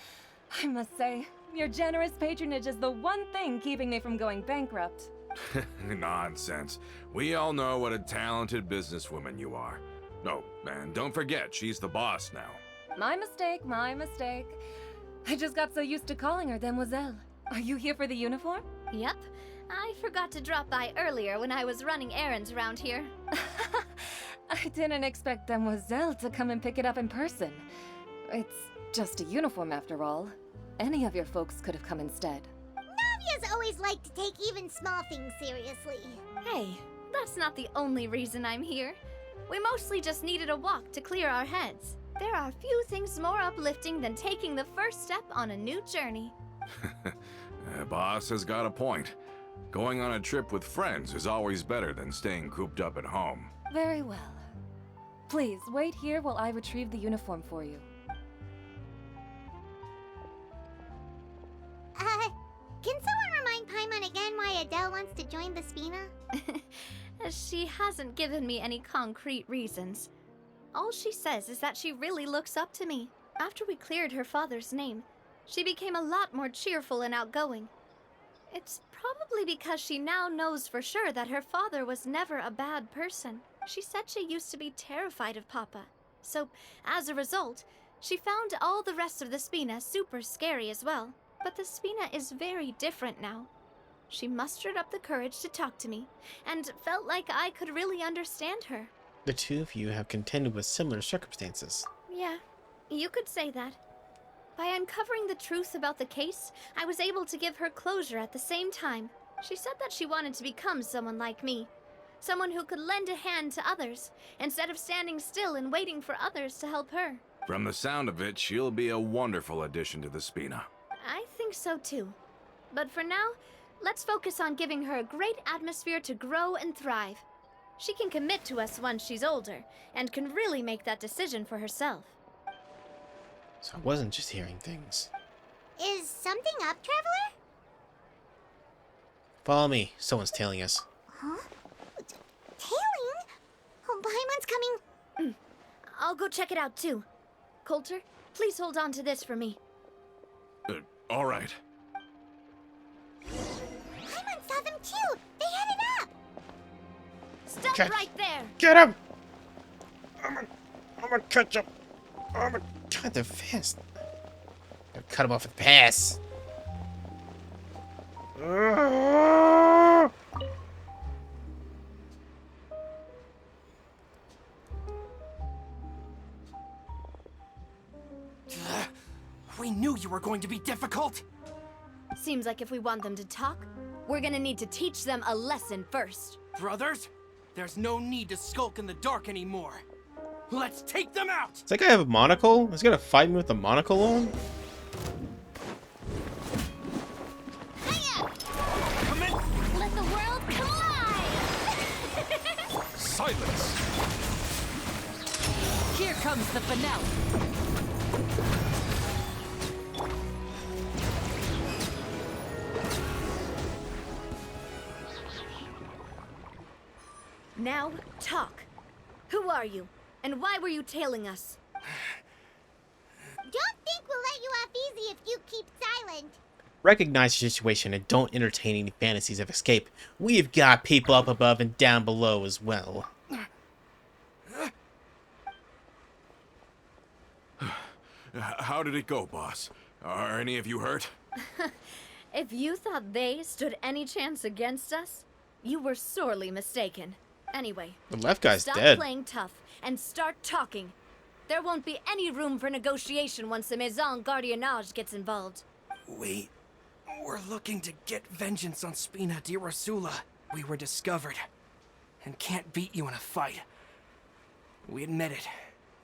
I must say, your generous patronage is the one thing keeping me from going bankrupt. Nonsense. We all know what a talented businesswoman you are. Oh, and don't forget, she's the boss now. My mistake, my mistake. I just got so used to calling her Demoiselle. Are you here for the uniform? Yep. I forgot to drop by earlier when I was running errands around here. I didn't expect Demoiselle to come and pick it up in person. It's just a uniform after all. Any of your folks could have come instead. Navia's always liked to take even small things seriously. Hey, that's not the only reason I'm here. We mostly just needed a walk to clear our heads. There are few things more uplifting than taking the first step on a new journey. Boss has got a point. Going on a trip with friends is always better than staying cooped up at home. Very well. Please, wait here while I retrieve the uniform for you. Can someone remind Paimon again why Adele wants to join the Spina? She hasn't given me any concrete reasons. All she says is that she really looks up to me. After we cleared her father's name, she became a lot more cheerful and outgoing. It's probably because she now knows for sure that her father was never a bad person. She said she used to be terrified of Papa. So, as a result, she found all the rest of the Spina super scary as well. But the Spina is very different now. She mustered up the courage to talk to me, and felt like I could really understand her. The two of you have contended with similar circumstances. Yeah, you could say that. By uncovering the truth about the case, I was able to give her closure at the same time. She said that she wanted to become someone like me. Someone who could lend a hand to others, instead of standing still and waiting for others to help her. From the sound of it, she'll be a wonderful addition to the Spina. I think so too. But for now, let's focus on giving her a great atmosphere to grow and thrive. She can commit to us once she's older, and can really make that decision for herself. So I wasn't just hearing things. Is something up, Traveler? Follow me. Someone's tailing us. Huh? Tailing? Oh, Paimon's coming. I'll go check it out too. Coulter, please hold on to this for me. All right. Paimon saw them too. They headed up. Stop Catch. right there! Get him! I'm gonna catch him. God, they're fast. Gotta cut him off at the pass. We knew you were going to be difficult! Seems like if we want them to talk, we're gonna need to teach them a lesson first. Brothers, there's no need to skulk in the dark anymore. Let's take them out! Does that guy have a monocle? He's gonna fight me with a monocle on? Hiya! Come in! Let the world collide! Silence! Here comes the finale. Now, talk. Who are you? And why were you tailing us? Don't think we'll let you off easy if you keep silent. Recognize your situation and don't entertain any fantasies of escape. We've got people up above and down below as well. How did it go, boss? Are any of you hurt? If you thought they stood any chance against us, you were sorely mistaken. Anyway, The left guy's stop dead. playing tough and start talking. There won't be any room for negotiation once the Maison Gardiennage gets involved. We're looking to get vengeance on Spina di Rosula. We were discovered and can't beat you in a fight. We admit it.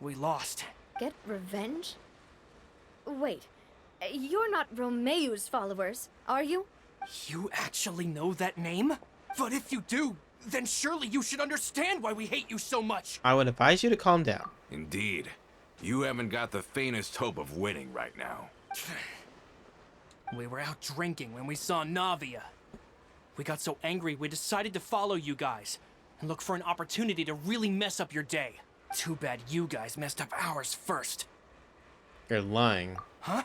We lost. Get revenge? Wait, you're not Romeu's followers, are you? You actually know that name? But if you do, then surely you should understand why we hate you so much. I would advise you to calm down. Indeed. You haven't got the faintest hope of winning right now. We were out drinking when we saw Navia. We got so angry we decided to follow you guys and look for an opportunity to really mess up your day. Too bad you guys messed up ours first. You're lying. Huh?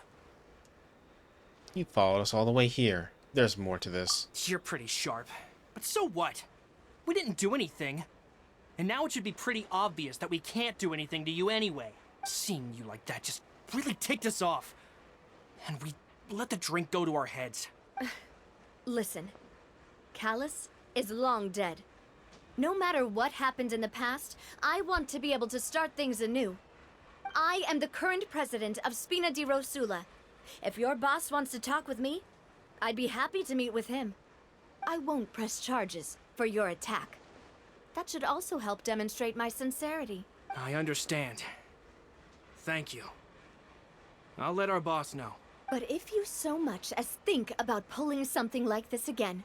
You followed us all the way here. There's more to this. You're pretty sharp. But so what? We didn't do anything. And now it should be pretty obvious that we can't do anything to you anyway. Seeing you like that just really ticked us off. And we let the drink go to our heads. Listen, Callus is long dead. No matter what happened in the past, I want to be able to start things anew. I am the current president of Spina di Rosula. If your boss wants to talk with me, I'd be happy to meet with him. I won't press charges for your attack. That should also help demonstrate my sincerity. I understand. Thank you. I'll let our boss know. But if you so much as think about pulling something like this again,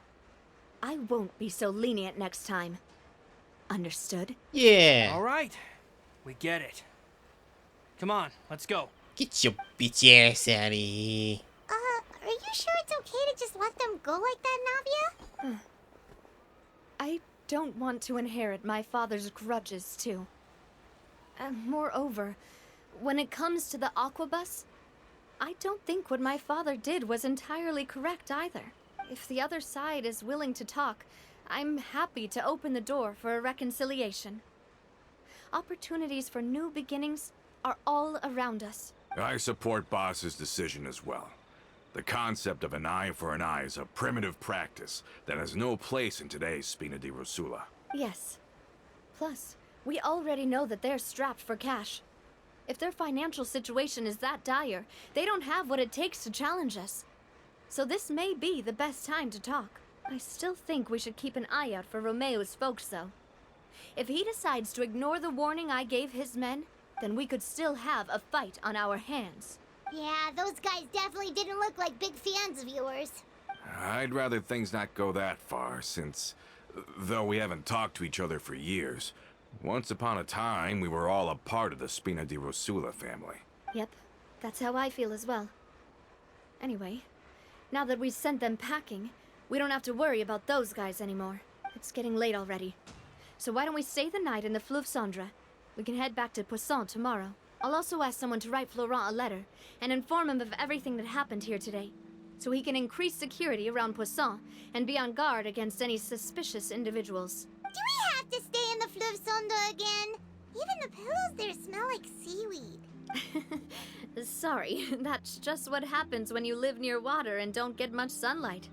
I won't be so lenient next time. Understood? Yeah. All right. We get it. Come on, let's go. Get your bitch ass out of here. Are you sure it's okay to just let them go like that, Navia? I don't want to inherit my father's grudges, too. Moreover, when it comes to the Aquabus, I don't think what my father did was entirely correct either. If the other side is willing to talk, I'm happy to open the door for a reconciliation. Opportunities for new beginnings are all around us. I support Boss's decision as well. The concept of an eye for an eye is a primitive practice that has no place in today's Spina di Rosula. Yes. Plus, we already know that they're strapped for cash. If their financial situation is that dire, they don't have what it takes to challenge us. So this may be the best time to talk. I still think we should keep an eye out for Romeu's folks, though. If he decides to ignore the warning I gave his men, then we could still have a fight on our hands. Yeah, those guys definitely didn't look like big fans of yours. I'd rather things not go that far, since, though we haven't talked to each other for years, once upon a time we were all a part of the Spina di Rosula family. Yep, that's how I feel as well. Anyway, now that we've sent them packing, we don't have to worry about those guys anymore. It's getting late already. So why don't we stay the night in the Fleuve Cendre? We can head back to Poisson tomorrow. I'll also ask someone to write Florent a letter and inform him of everything that happened here today, so he can increase security around Poisson and be on guard against any suspicious individuals. Do we have to stay in the Fleuve Cendre again? Even the pillows there smell like seaweed. Sorry, that's just what happens when you live near water and don't get much sunlight.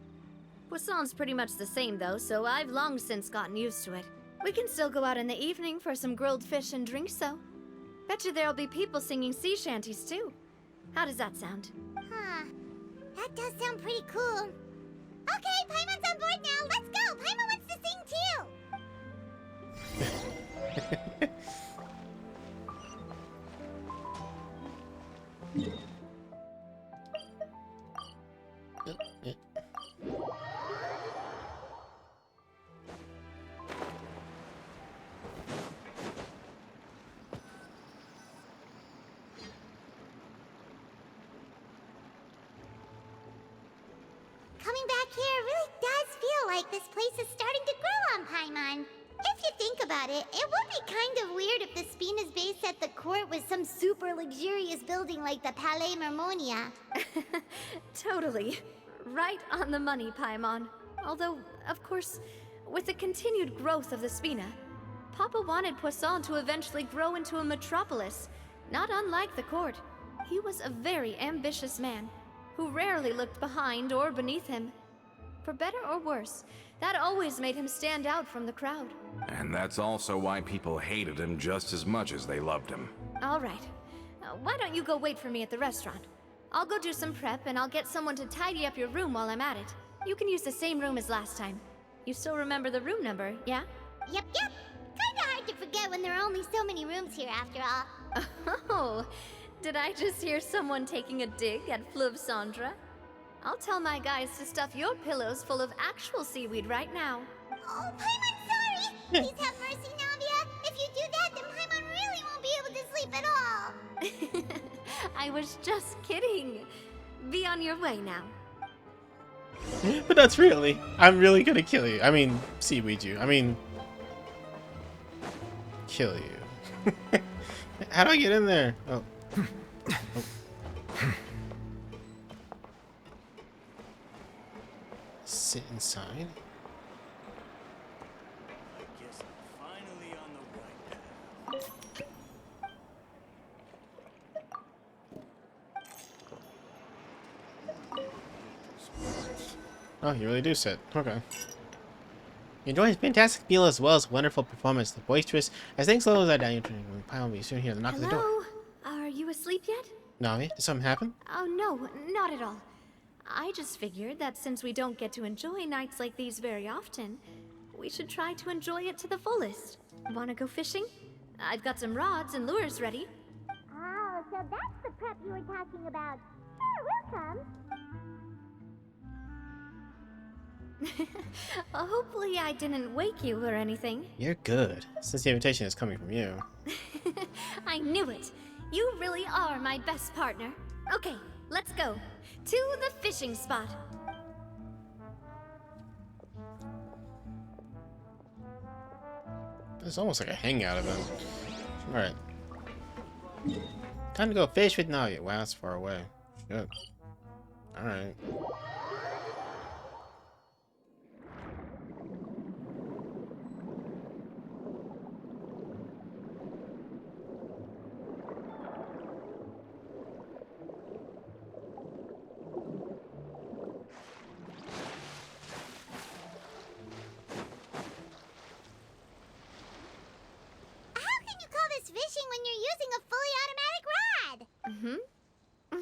Poisson's pretty much the same though, so I've long since gotten used to it. We can still go out in the evening for some grilled fish and drinks though. Bet you there'll be people singing sea shanties too. How does that sound? Huh. That does sound pretty cool. Okay, Paimon's on board now. Let's go. Paimon wants to sing too. Coming back here really does feel like this place is starting to grow on Paimon. If you think about it, it would be kind of weird if the Spina's base at the court was some super luxurious building like the Palais Mermonia. Totally. Right on the money, Paimon. Although, of course, with the continued growth of the Spina, Papa wanted Poisson to eventually grow into a metropolis, not unlike the court. He was a very ambitious man who rarely looked behind or beneath him. For better or worse, that always made him stand out from the crowd. And that's also why people hated him just as much as they loved him. All right. Why don't you go wait for me at the restaurant? I'll go do some prep and I'll get someone to tidy up your room while I'm at it. You can use the same room as last time. You still remember the room number, yeah? Yep. Kinda hard to forget when there are only so many rooms here after all. Oh, did I just hear someone taking a dig at Fleuve Cendre? I'll tell my guys to stuff your pillows full of actual seaweed right now. Oh, Paimon's sorry! Please have mercy, Navia! If you do that, then Paimon really won't be able to sleep at all! I was just kidding. Be on your way now. But that's really... I'm really gonna kill you. I mean, seaweed you. I mean... Kill you. How do I get in there? Oh. Sit inside? Guess I'm finally on the right path. Oh, you really do sit. Okay. You enjoy his fantastic meal as well as wonderful performance. The boisterous, as things slow as down, you pile will be soon here. The knock at the door. Hello? Are you asleep yet? Navi, did something happen? Oh, no, not at all. I just figured that since we don't get to enjoy nights like these very often, we should try to enjoy it to the fullest. Wanna go fishing? I've got some rods and lures ready. Oh, so that's the prep you were talking about. Sure, we'll come. Hopefully I didn't wake you or anything. You're good. Since the invitation is coming from you. I knew it. You really are my best partner. Okay, let's go. To the fishing spot. It's almost like a hangout event. Alright. Time to go fish with Navi. Wow, that's far away. Shit. Alright. Fishing when you're using a fully automatic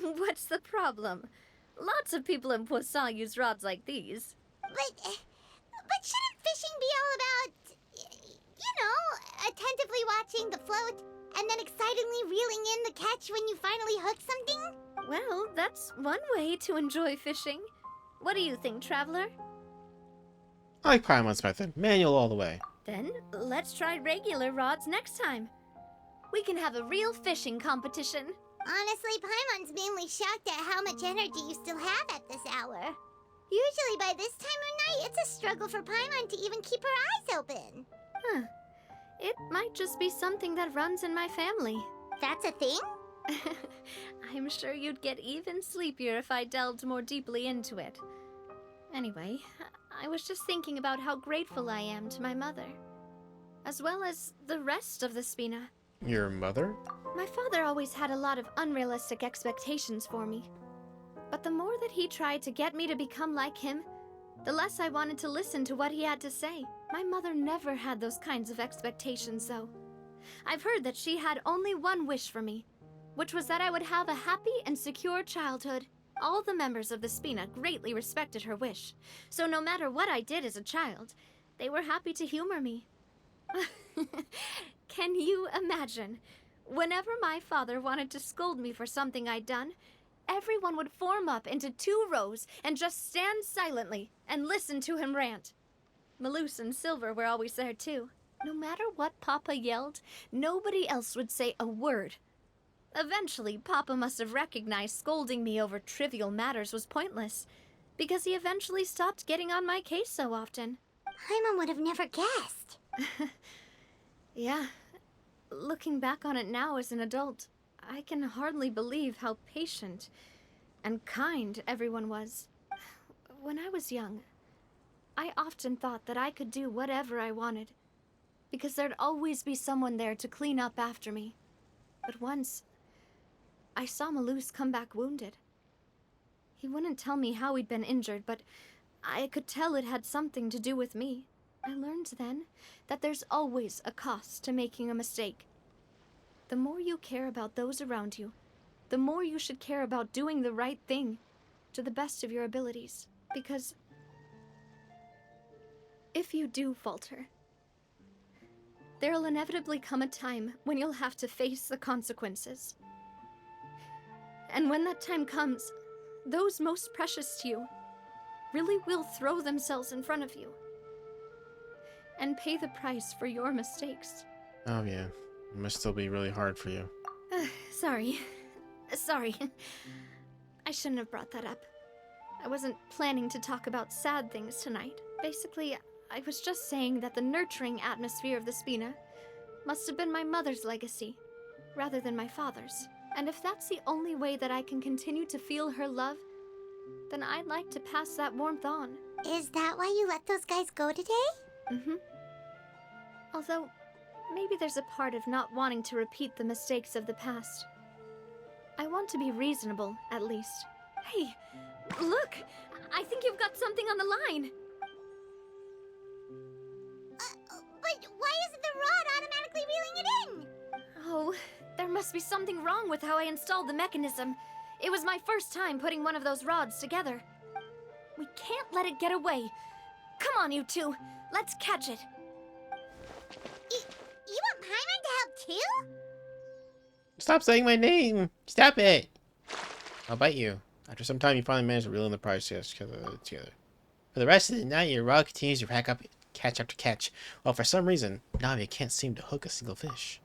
rod. What's the problem? Lots of people in Poisson use rods like these. But shouldn't fishing be all about, you know, attentively watching the float and then excitedly reeling in the catch when you finally hook something? Well, that's one way to enjoy fishing. What do you think, Traveler? I like Paimon's method. Manual all the way. Then let's try regular rods next time. We can have a real fishing competition. Honestly, Paimon's mainly shocked at how much energy you still have at this hour. Usually by this time of night, it's a struggle for Paimon to even keep her eyes open. Huh. It might just be something that runs in my family. That's a thing? I'm sure you'd get even sleepier if I delved more deeply into it. Anyway, I was just thinking about how grateful I am to my mother, as well as the rest of the Spina. Your mother? My father always had a lot of unrealistic expectations for me. But the more that he tried to get me to become like him, the less I wanted to listen to what he had to say. My mother never had those kinds of expectations, though. I've heard that she had only one wish for me, which was that I would have a happy and secure childhood. All the members of the Spina greatly respected her wish, so no matter what I did as a child, they were happy to humor me. Can you imagine? Whenever my father wanted to scold me for something I'd done, everyone would form up into 2 rows and just stand silently and listen to him rant. Malouse and Silver were always there too. No matter what Papa yelled, nobody else would say a word. Eventually, Papa must have recognized scolding me over trivial matters was pointless, because he eventually stopped getting on my case so often. Paimon would have never guessed. Yeah. Looking back on it now as an adult, I can hardly believe how patient and kind everyone was. When I was young, I often thought that I could do whatever I wanted, because there'd always be someone there to clean up after me. But once I saw Malus come back wounded. He wouldn't tell me how he'd been injured, but I could tell it had something to do with me. I learned then that there's always a cost to making a mistake. The more you care about those around you, the more you should care about doing the right thing to the best of your abilities. Because if you do falter, there'll inevitably come a time when you'll have to face the consequences. And when that time comes, those most precious to you really will throw themselves in front of you and pay the price for your mistakes. Oh yeah, it must still be really hard for you. Sorry. I shouldn't have brought that up. I wasn't planning to talk about sad things tonight. Basically, I was just saying that the nurturing atmosphere of the Spina must have been my mother's legacy, rather than my father's. And if that's the only way that I can continue to feel her love, then I'd like to pass that warmth on. Is that why you let those guys go today? Mm-hmm. Although, maybe there's a part of not wanting to repeat the mistakes of the past. I want to be reasonable, at least. Hey, look! I think you've got something on the line! But why isn't the rod automatically reeling it in? Oh, there must be something wrong with how I installed the mechanism. It was my first time putting one of those rods together. We can't let it get away. Come on, you two. Let's catch it. You want Paimon to help too? Stop saying my name! Stop it! I'll bite you. After some time, you finally manage to reel in the prize together. For the rest of the night, your rod continues to rack up catch after catch, while for some reason, Navia can't seem to hook a single fish.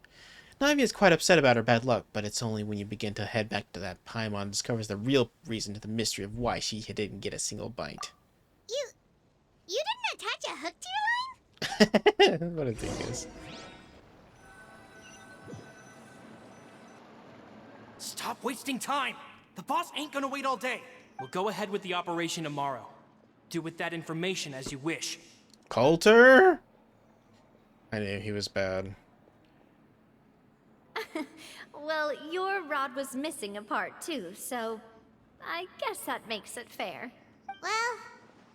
Navia is quite upset about her bad luck, but it's only when you begin to head back to that Paimon discovers the real reason to the mystery of why she didn't get a single bite. You didn't attach a hook to your line? What a dingus. Stop wasting time! The boss ain't gonna wait all day. We'll go ahead with the operation tomorrow. Do with that information as you wish. Coulter? I knew he was bad. Well, your rod was missing a part too, so I guess that makes it fair. Well,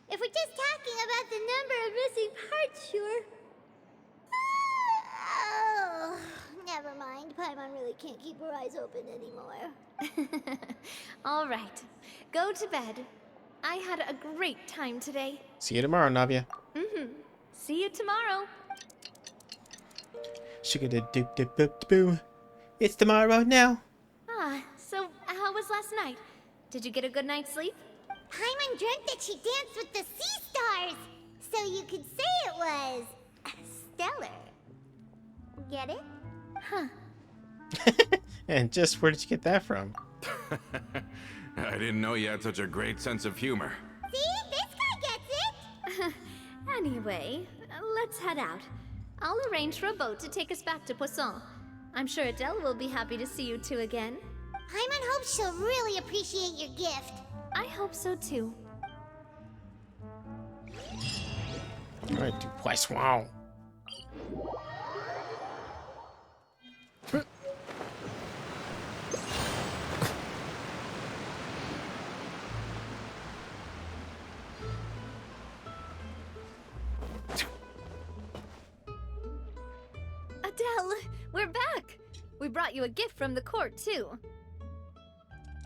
if we're just talking about the number of missing parts, sure. Oh, never mind. Paimon really can't keep her eyes open anymore. All right, go to bed. I had a great time today. See you tomorrow, Navia. See you tomorrow. Sugar-da-doop-doop-doop-boo. It's tomorrow now. So how was last night? Did you get a good night's sleep? Paimon dreamt that she danced with the sea stars, so you could say it was stellar. Get it? Huh. And just where did you get that from? I didn't know you had such a great sense of humor. See? This guy gets it! Anyway, let's head out. I'll arrange for a boat to take us back to Poisson. I'm sure Adele will be happy to see you two again. Paimon hopes she'll really appreciate your gift. I hope so too. Alright, du poisson. Adele, we're back! We brought you a gift from the court too.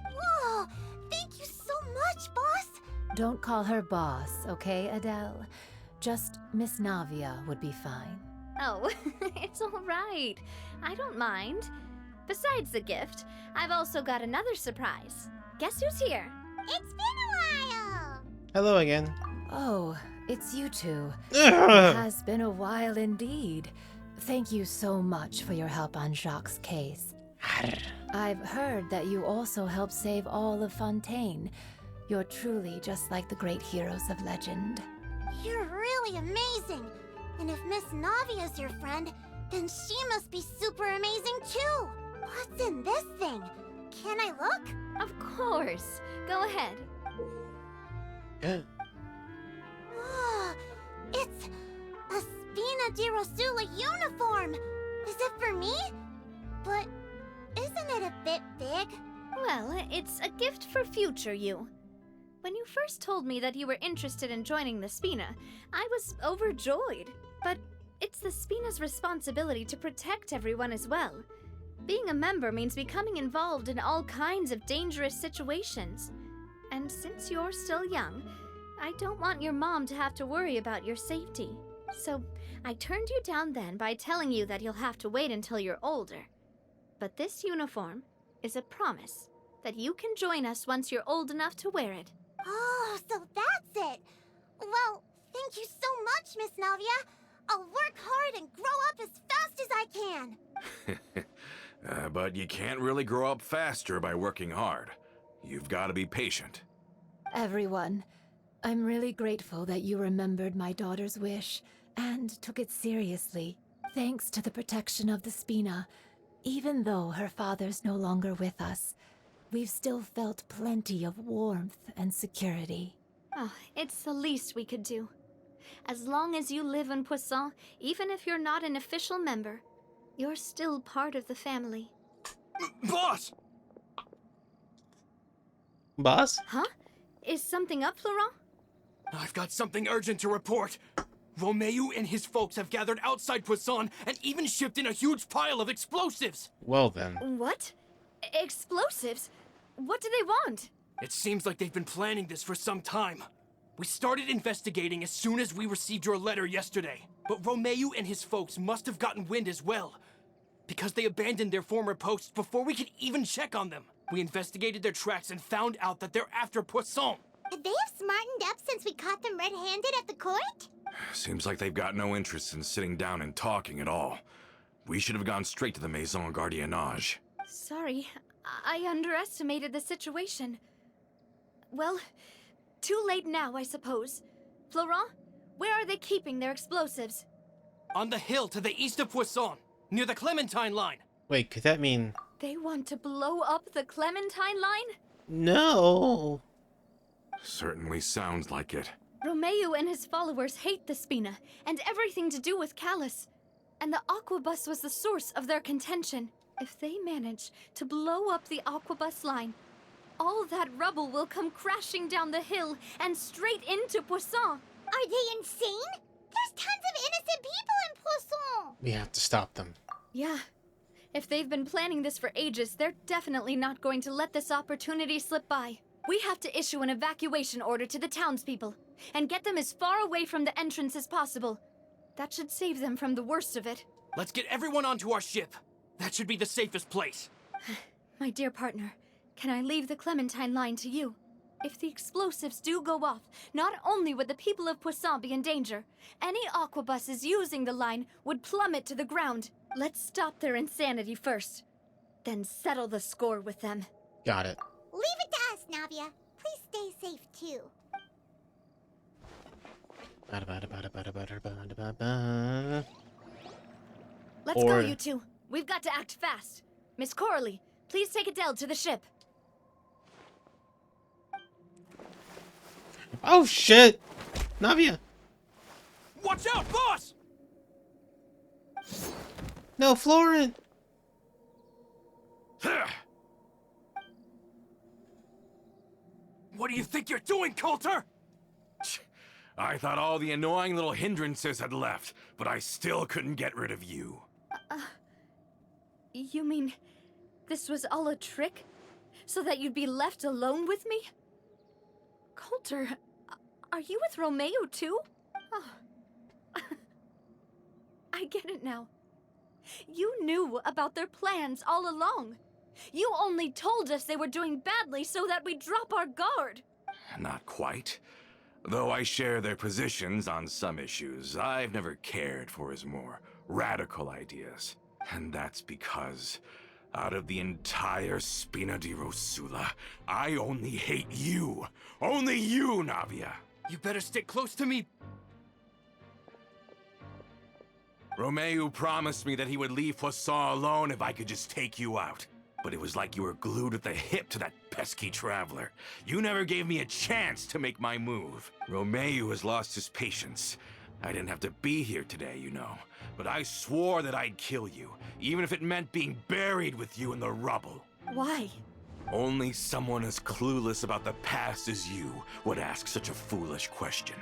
Whoa! Thank you so much, boss! Don't call her boss, okay, Adele? Just Miss Navia would be fine. Oh, it's all right. I don't mind. Besides the gift, I've also got another surprise. Guess who's here? It's been a while! Hello again. Oh, it's you two. Ugh. It has been a while indeed. Thank you so much for your help on Jacques' case. I've heard that you also helped save all of Fontaine. You're truly just like the great heroes of legend. You're really amazing! And if Miss Navia's your friend, then she must be super amazing too! What's in this thing? Can I look? Of course. Go ahead. Whoa! It's a Spina di Rosula uniform! Is it for me? But isn't it a bit big? Well, it's a gift for future you. When you first told me that you were interested in joining the Spina, I was overjoyed. But it's the Spina's responsibility to protect everyone as well. Being a member means becoming involved in all kinds of dangerous situations. And since you're still young, I don't want your mom to have to worry about your safety. So I turned you down then by telling you that you'll have to wait until you're older. But this uniform is a promise that you can join us once you're old enough to wear it. Oh, so that's it. Well, thank you so much, Miss Navia. I'll work hard and grow up as fast as I can. But you can't really grow up faster by working hard. You've got to be patient. Everyone, I'm really grateful that you remembered my daughter's wish and took it seriously. Thanks to the protection of the Spina, even though her father's no longer with us, we've still felt plenty of warmth and security. Oh, it's the least we could do. As long as you live in Poisson, even if you're not an official member, you're still part of the family. Boss! Boss? Huh? Is something up, Florent? I've got something urgent to report. Romeu and his folks have gathered outside Poisson and even shipped in a huge pile of explosives. Well then. What? Explosives? What do they want? It seems like they've been planning this for some time. We started investigating as soon as we received your letter yesterday. But Romeu and his folks must have gotten wind as well, because they abandoned their former posts before we could even check on them. We investigated their tracks and found out that they're after Poisson. They have smartened up since we caught them red-handed at the court? Seems like they've got no interest in sitting down and talking at all. We should have gone straight to the Maison Gardiennage. Sorry, I underestimated the situation. Well, too late now, I suppose. Florent, where are they keeping their explosives? On the hill to the east of Poisson, near the Clementine line. Wait, could that mean... They want to blow up the Clementine line? No! Certainly sounds like it. Romeu and his followers hate the Spina and everything to do with Callus. And the Aquabus was the source of their contention. If they manage to blow up the Aquabus line, all that rubble will come crashing down the hill and straight into Poisson. Are they insane? There's tons of innocent people in Poisson! We have to stop them. Yeah. If they've been planning this for ages, they're definitely not going to let this opportunity slip by. We have to issue an evacuation order to the townspeople and get them as far away from the entrance as possible. That should save them from the worst of it. Let's get everyone onto our ship. That should be the safest place. My dear partner, can I leave the Clementine line to you? If the explosives do go off, not only would the people of Poisson be in danger, any aquabuses using the line would plummet to the ground. Let's stop their insanity first, then settle the score with them. Got it. Leave it to us, Navia. Please stay safe, too. Let's go, you two. We've got to act fast. Miss Coralie, please take Adele to the ship. Oh shit! Navia! Watch out, boss! No, Florent! What do you think you're doing, Coulter? I thought all the annoying little hindrances had left, but I still couldn't get rid of you. You mean this was all a trick? So that you'd be left alone with me? Coulter, are you with Romeu too? Oh. I get it now. You knew about their plans all along. You only told us they were doing badly so that we'd drop our guard. Not quite. Though I share their positions on some issues, I've never cared for his more radical ideas. And that's because, out of the entire Spina di Rosula, I only hate you. Only you, Navia. You better stick close to me. Romeu promised me that he would leave Poisson alone if I could just take you out. But it was like you were glued at the hip to that pesky traveler. You never gave me a chance to make my move. Romeu has lost his patience. I didn't have to be here today, you know. But I swore that I'd kill you, even if it meant being buried with you in the rubble. Why? Only someone as clueless about the past as you would ask such a foolish question.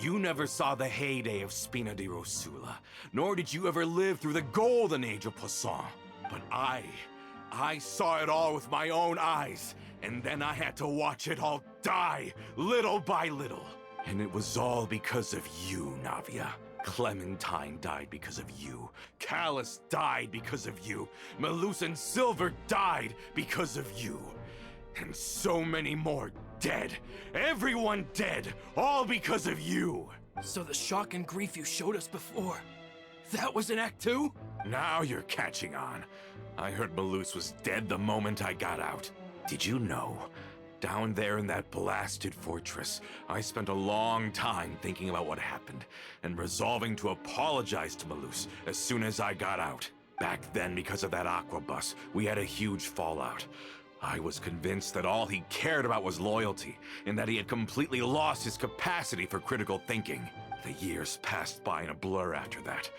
You never saw the heyday of Spina di Rosula, nor did you ever live through the golden age of Poisson. But I saw it all with my own eyes, and then I had to watch it all die, little by little. And it was all because of you, Navia. Clementine died because of you. Callus died because of you. Malus and Silver died because of you. And so many more dead. Everyone dead, all because of you. So the shock and grief you showed us before, that was in Act 2? Now you're catching on. I heard Malus was dead the moment I got out. Did you know? Down there in that blasted fortress, I spent a long time thinking about what happened, and resolving to apologize to Malus as soon as I got out. Back then, because of that aqua bus, we had a huge fallout. I was convinced that all he cared about was loyalty, and that he had completely lost his capacity for critical thinking. The years passed by in a blur after that.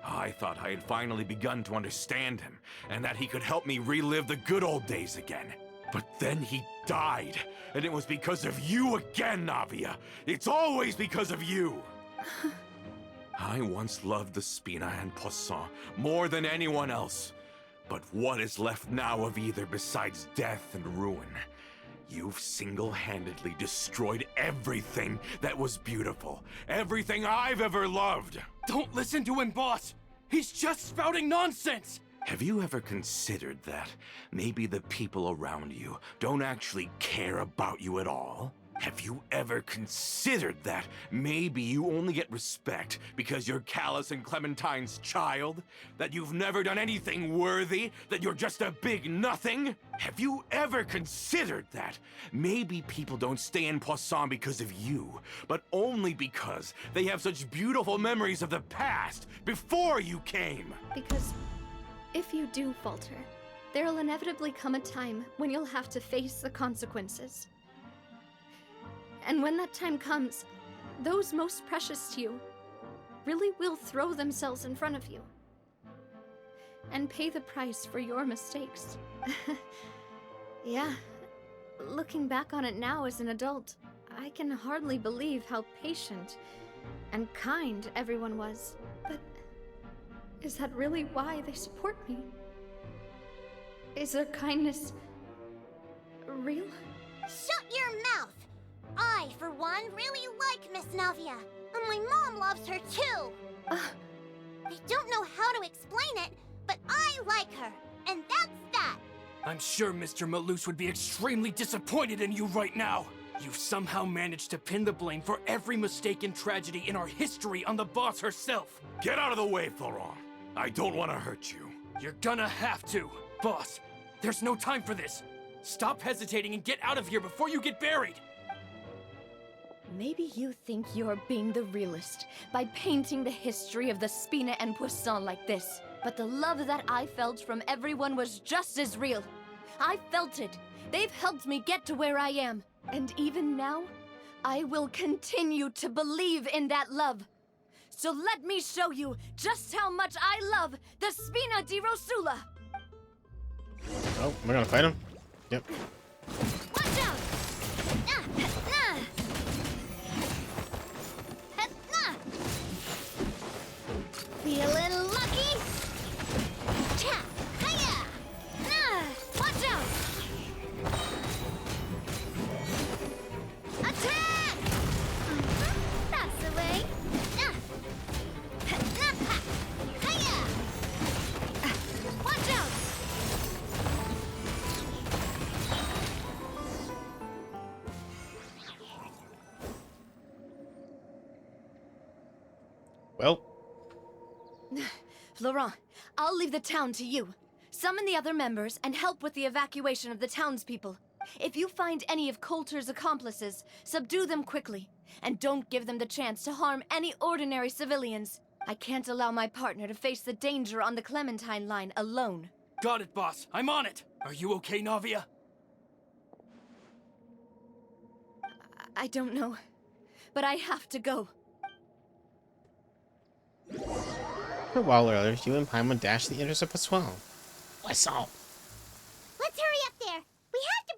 I thought I had finally begun to understand him, and that he could help me relive the good old days again. But then he died, and it was because of you again, Navia. It's always because of you. I once loved the Spina and Poisson more than anyone else. But what is left now of either besides death and ruin? You've single-handedly destroyed everything that was beautiful. Everything I've ever loved. Don't listen to him, boss! He's just spouting nonsense! Have you ever considered that maybe the people around you don't actually care about you at all? Have you ever considered that maybe you only get respect because you're Callus and Clementine's child? That you've never done anything worthy? That you're just a big nothing? Have you ever considered that maybe people don't stay in Poisson because of you, but only because they have such beautiful memories of the past before you came? Because if you do falter, there'll inevitably come a time when you'll have to face the consequences. And when that time comes, those most precious to you really will throw themselves in front of you and pay the price for your mistakes. Yeah, looking back on it now as an adult, I can hardly believe how patient and kind everyone was. But is that really why they support me? Is their kindness real? Shut your mouth! I, for one, really like Miss Navia, and my mom loves her too. I don't know how to explain it, but I like her, and that's that. I'm sure Mr. Malus would be extremely disappointed in you right now. You've somehow managed to pin the blame for every mistake and tragedy in our history on the boss herself. Get out of the way, Florent. I don't want to hurt you. You're gonna have to. Boss, there's no time for this. Stop hesitating and get out of here before you get buried. Maybe you think you're being the realist by painting the history of the Spina and Poisson like this. But the love that I felt from everyone was just as real. I felt it. They've helped me get to where I am. And even now, I will continue to believe in that love. So let me show you just how much I love the Spina di Rosula. Oh, we're gonna fight him? Yep. Watch out! Feeling lucky? Cha! Hiya! Watch out! Attack! That's the way. Hiya! Watch out! Well, Florent, I'll leave the town to you. Summon the other members and help with the evacuation of the townspeople. If you find any of Coulter's accomplices, subdue them quickly. And don't give them the chance to harm any ordinary civilians. I can't allow my partner to face the danger on the Clementine line alone. Got it, boss. I'm on it. Are you okay, Navia? I don't know, but I have to go. a while earlier, you and Paimon dashed the Interruption. What's up? Let's hurry up there. We have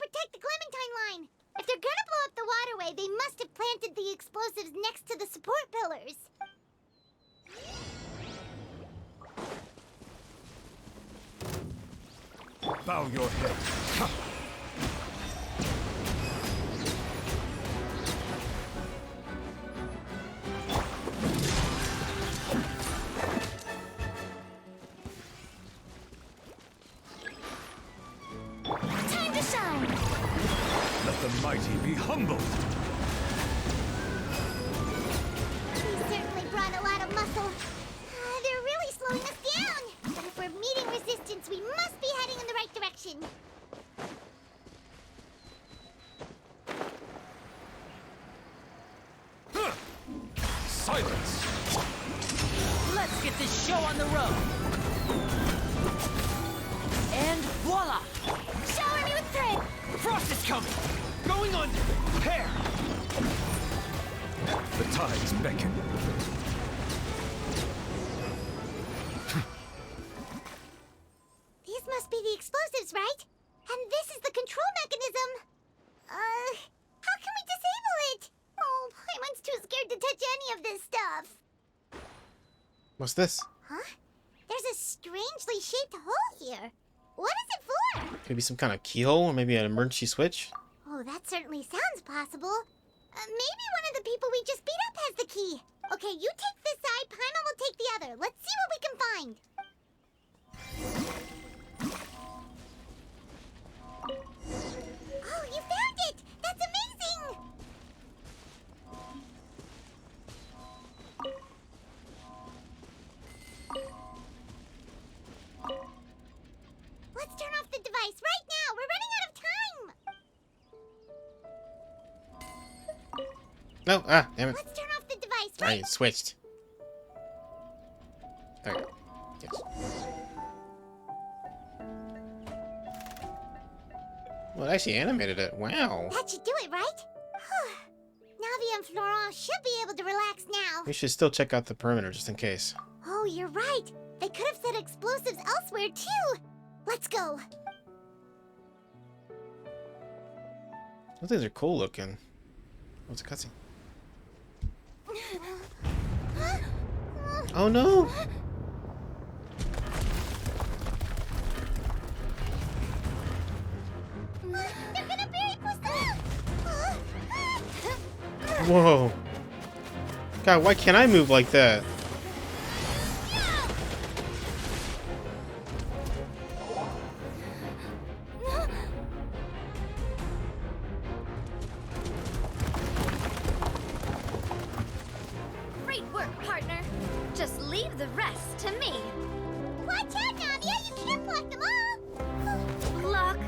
bow your head. Ha! Time to shine! Let the mighty be humbled. We certainly brought a lot of muscle. They're really slowing us down. But if we're meeting resistance, we must be heading in the right direction. Silence! Let's get this show on the road. And voila! Shower me with thread! Frost is coming! Going under! Prepare! The tides beckon. These must be the explosives, right? And this is the control mechanism. How can we disable it? Oh, Paimon's too scared to touch any of this stuff. What's this? Huh? There's a strangely shaped hole here. What is it for? Could be some kind of keyhole or maybe an emergency switch. Oh, that certainly sounds possible. Maybe one of the people we just beat up has the key. Okay, you take this side, Paimon will take the other. Let's see what we can find. Oh, you found it! That's amazing! Let's turn off the device right now! We're running out of time! No, damn it. Let's turn off the device I right switched. There we go. Yes. Well, it actually animated it. Wow. That should do it, right? Navi and Florent should be able to relax now. We should still check out the perimeter just in case. Oh, you're right. They could have set explosives elsewhere, too. Let's go. Those things are cool looking. What's a cutscene? Oh no! They're gonna bury Pussyl! Whoa! God, why can't I move like that? Great work, partner. Just leave the rest to me. Watch out, Navia! You can't block them all! Block.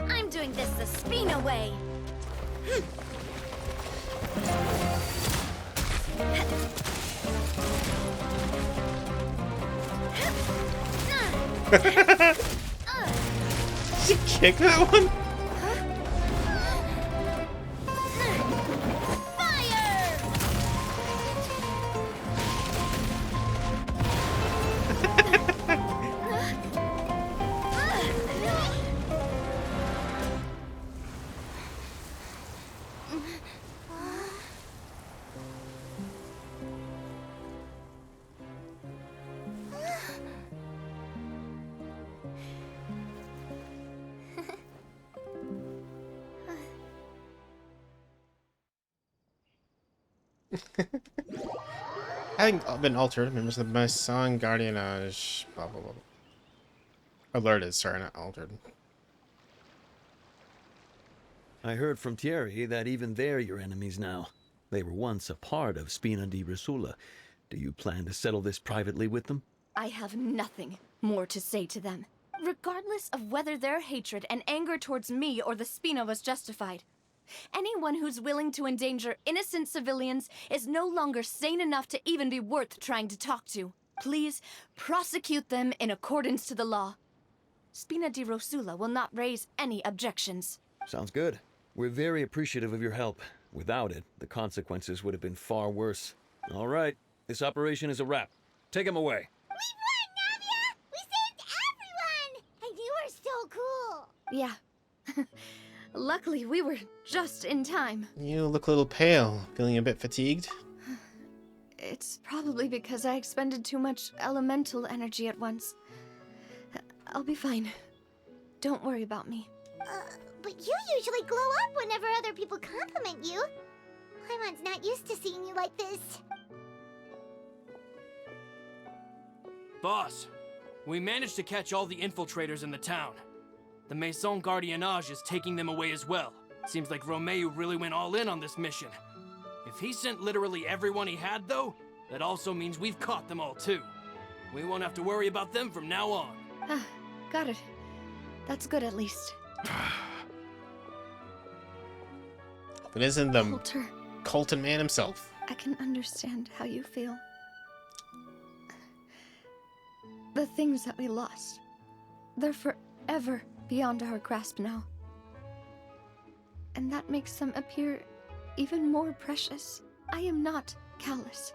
I'm doing this the Spina way. Did you kick that one? Fire! Having been altered, members of my song guardianage. Blah blah blah. Alerted, sorry, not altered. I heard from Thierry that even they're your enemies now. They were once a part of Spina di Risula. Do you plan to settle this privately with them? I have nothing more to say to them. Regardless of whether their hatred and anger towards me or the Spina was justified, anyone who's willing to endanger innocent civilians is no longer sane enough to even be worth trying to talk to. Please prosecute them in accordance to the law. Spina di Risula will not raise any objections. Sounds good. We're very appreciative of your help. Without it, the consequences would have been far worse. All right, this operation is a wrap. Take him away. We won, Navia! We saved everyone! And you are so cool! Yeah. Luckily, we were just in time. You look a little pale. Feeling a bit fatigued? It's probably because I expended too much elemental energy at once. I'll be fine. don't worry about me. But you usually glow up whenever other people compliment you. Paimon's not used to seeing you like this. Boss, we managed to catch all the infiltrators in the town. The Maison Gardiennage is taking them away as well. Seems like Romeu really went all in on this mission. If he sent literally everyone he had, though, that also means we've caught them all too. We won't have to worry about them from now on. Got it. That's good at least. It isn't the Coulter, Colton man himself. I can understand how you feel. The things that we lost, they're forever beyond our grasp now. And that makes them appear even more precious. I am not Callus,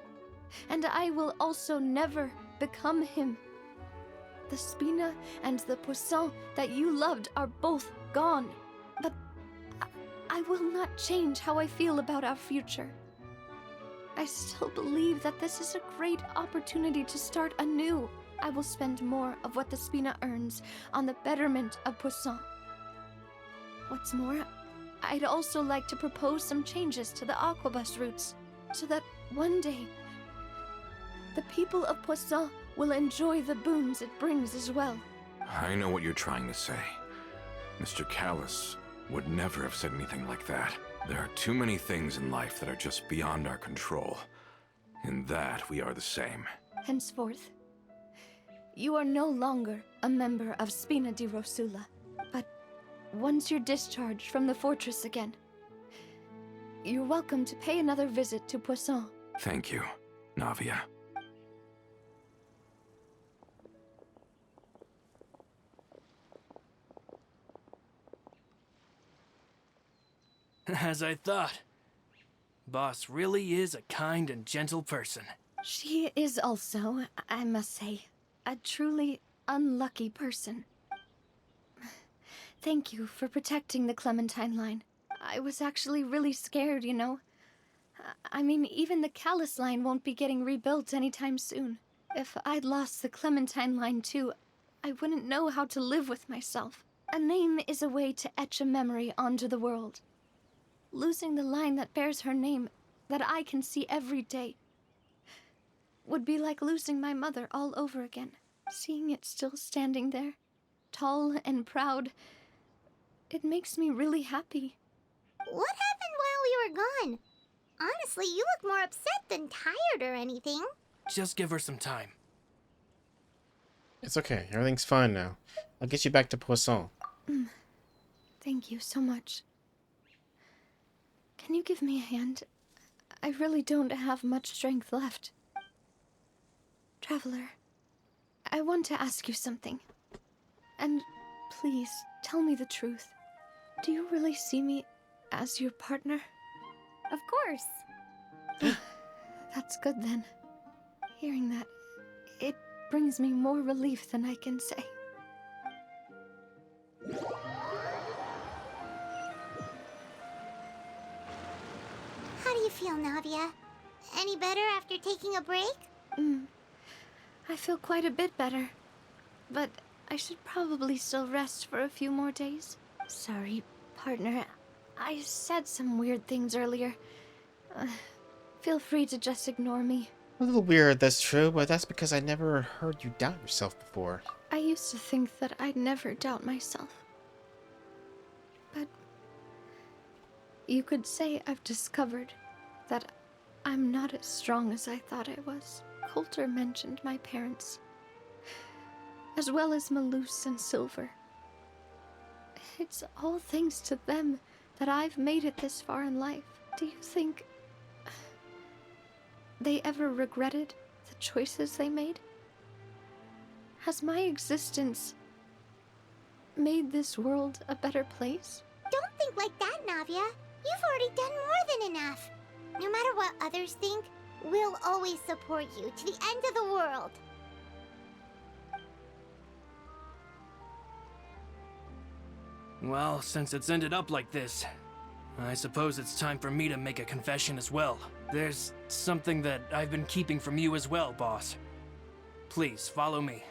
and I will also never become him. The Spina and the Poisson that you loved are both gone, but I will not change how I feel about our future. I still believe that this is a great opportunity to start anew. I will spend more of what the Spina earns on the betterment of Poisson. What's more, I'd also like to propose some changes to the Aquabus routes, so that one day, the people of Poisson will enjoy the boons it brings as well. I know what you're trying to say. Mr. Callus would never have said anything like that. There are too many things in life that are just beyond our control. In that, we are the same. Henceforth, you are no longer a member of Spina di Rosula, but once you're discharged from the fortress again, you're welcome to pay another visit to Poisson. Thank you, Navia. As I thought. Boss really is a kind and gentle person. She is also, I must say, a truly unlucky person. Thank you for protecting the Clementine line. I was actually really scared, you know. I mean, even the Callus line won't be getting rebuilt anytime soon. If I'd lost the Clementine line too, I wouldn't know how to live with myself. A name is a way to etch a memory onto the world. Losing the line that bears her name, that I can see every day, would be like losing my mother all over again. Seeing it still standing there, tall and proud, it makes me really happy. What happened while we were gone? Honestly, you look more upset than tired or anything. Just give her some time. It's okay. Everything's fine now. I'll get you back to Poisson. Thank you so much. Can you give me a hand? I really don't have much strength left. Traveler, I want to ask you something. And please, tell me the truth. Do you really see me as your partner? Of course. That's good then. Hearing that, it brings me more relief than I can say. How do you feel, Navia? Any better after taking a break? I feel quite a bit better. But I should probably still rest for a few more days. Sorry, partner. I said some weird things earlier. Feel free to just ignore me. A little weird, that's true, but that's because I never heard you doubt yourself before. I used to think that I'd never doubt myself. But you could say I've discovered that I'm not as strong as I thought I was. Coulter mentioned my parents, as well as Malus and Silver. It's all thanks to them that I've made it this far in life. Do you think they ever regretted the choices they made? Has my existence made this world a better place? Don't think like that, Navia. You've already done more than enough. No matter what others think, we'll always support you to the end of the world. Well, since it's ended up like this, I suppose it's time for me to make a confession as well. There's something that I've been keeping from you as well, boss. Please, follow me.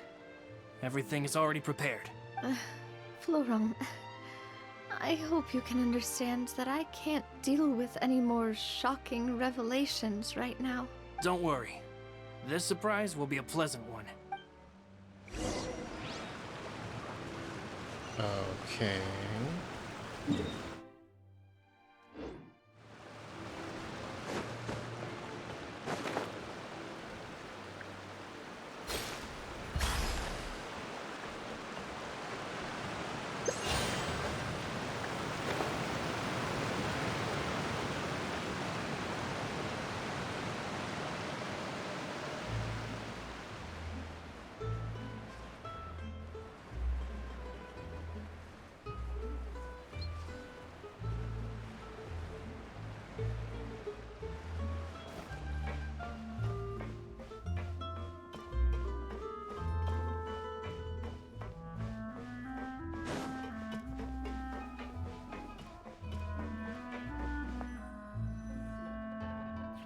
Everything is already prepared. Florent, I hope you can understand that I can't deal with any more shocking revelations right now. Don't worry. This surprise will be a pleasant one. Okay.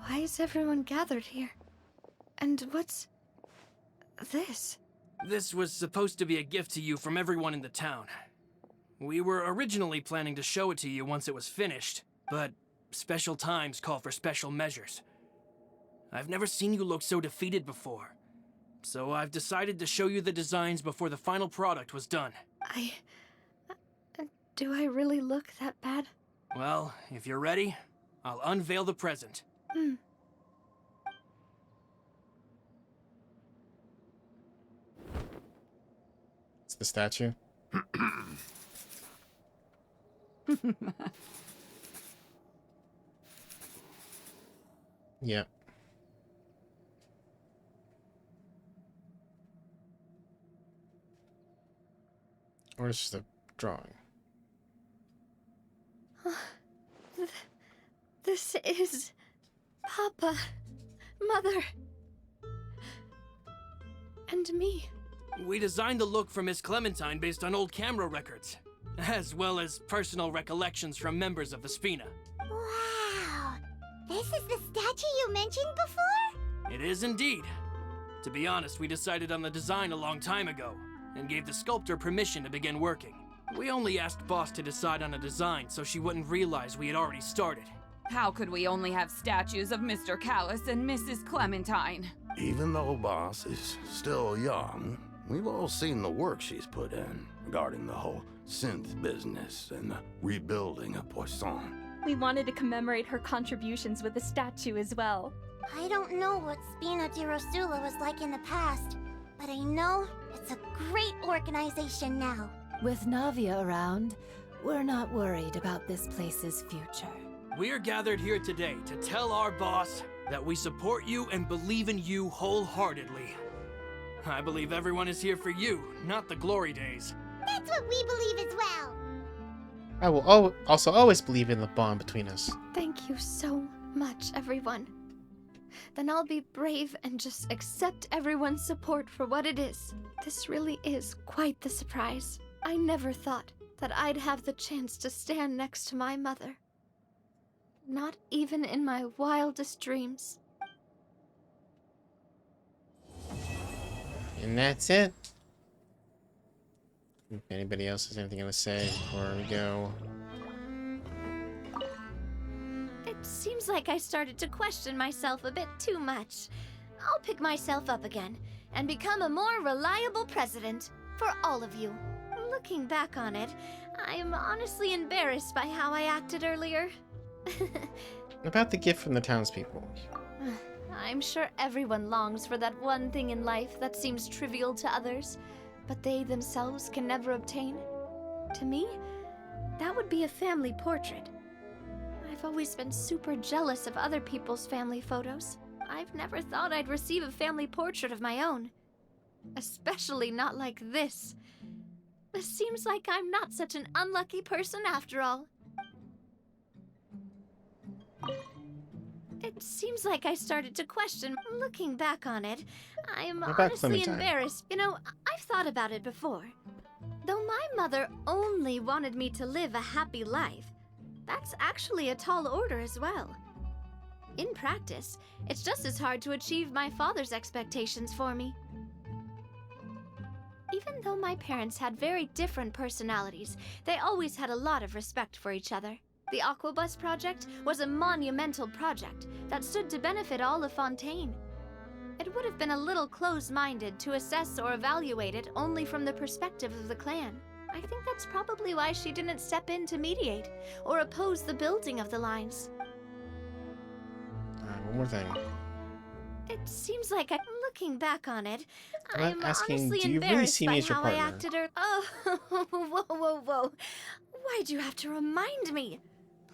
Why is everyone gathered here? And what's this? This was supposed to be a gift to you from everyone in the town. We were originally planning to show it to you once it was finished, but special times call for special measures. I've never seen you look so defeated before, so I've decided to show you the designs before the final product was done. Do I really look that bad? Well, if you're ready, I'll unveil the present. It's the statue. Yep. Or it's just a drawing. This is Papa, Mother, and me. We designed the look for Miss Clementine based on old camera records, as well as personal recollections from members of the Spina. Wow! This is the statue you mentioned before? It is indeed. To be honest, we decided on the design a long time ago, and gave the sculptor permission to begin working. We only asked Boss to decide on a design so she wouldn't realize we had already started. How could we only have statues of Mr. Callis and Mrs. Clementine? Even though Boss is still young, we've all seen the work she's put in regarding the whole synth business and the rebuilding of Poisson. We wanted to commemorate her contributions with a statue as well. I don't know what Spina di Rosula was like in the past, but I know it's a great organization now. With Navia around, we're not worried about this place's future. We're gathered here today to tell our boss that we support you and believe in you wholeheartedly. I believe everyone is here for you, not the glory days. That's what we believe as well. I will also always believe in the bond between us. Thank you so much, everyone. Then I'll be brave and just accept everyone's support for what it is. This really is quite the surprise. I never thought that I'd have the chance to stand next to my mother. Not even in my wildest dreams. And that's it. If anybody else has anything to say before we go. It seems like I started to question myself a bit too much. I'll pick myself up again and become a more reliable president for all of you. Looking back on it, I am honestly embarrassed by how I acted earlier. About the gift from the townspeople. I'm sure everyone longs for that one thing in life that seems trivial to others, but they themselves can never obtain. To me, that would be a family portrait. I've always been super jealous of other people's family photos. I've never thought I'd receive a family portrait of my own. Especially not like this. It seems like I'm not such an unlucky person after all. It seems like I started to question. Looking back on it, I'm honestly embarrassed. You know, I've thought about it before. Though my mother only wanted me to live a happy life, that's actually a tall order as well. In practice, it's just as hard to achieve my father's expectations for me. Even though my parents had very different personalities, they always had a lot of respect for each other. The Aquabus project was a monumental project that stood to benefit all of Fontaine. It would have been a little close-minded to assess or evaluate it only from the perspective of the clan. I think that's probably why she didn't step in to mediate or oppose the building of the lines. Alright, one more thing. It seems like I'm looking back on it. I'm I'm asking, honestly do you really embarrassed see by me as your how I partner? acted or whoa, whoa, whoa. Why'd you have to remind me?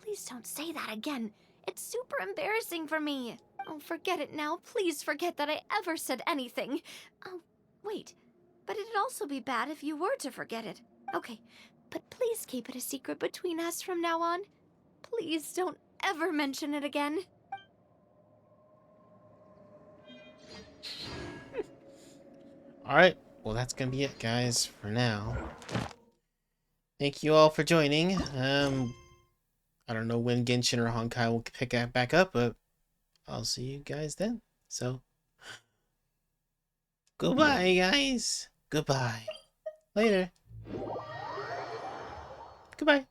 Please don't say that again. It's super embarrassing for me. Oh, forget it now. Please forget that I ever said anything. Oh, wait. But it'd also be bad if you were to forget it. Okay, but please keep it a secret between us from now on. Please don't ever mention it again. Alright, well that's gonna be it, guys, for now. Thank you all for joining. I don't know when Genshin or Honkai will pick back up, but I'll see you guys then. So, goodbye, guys. Goodbye. Later. Goodbye.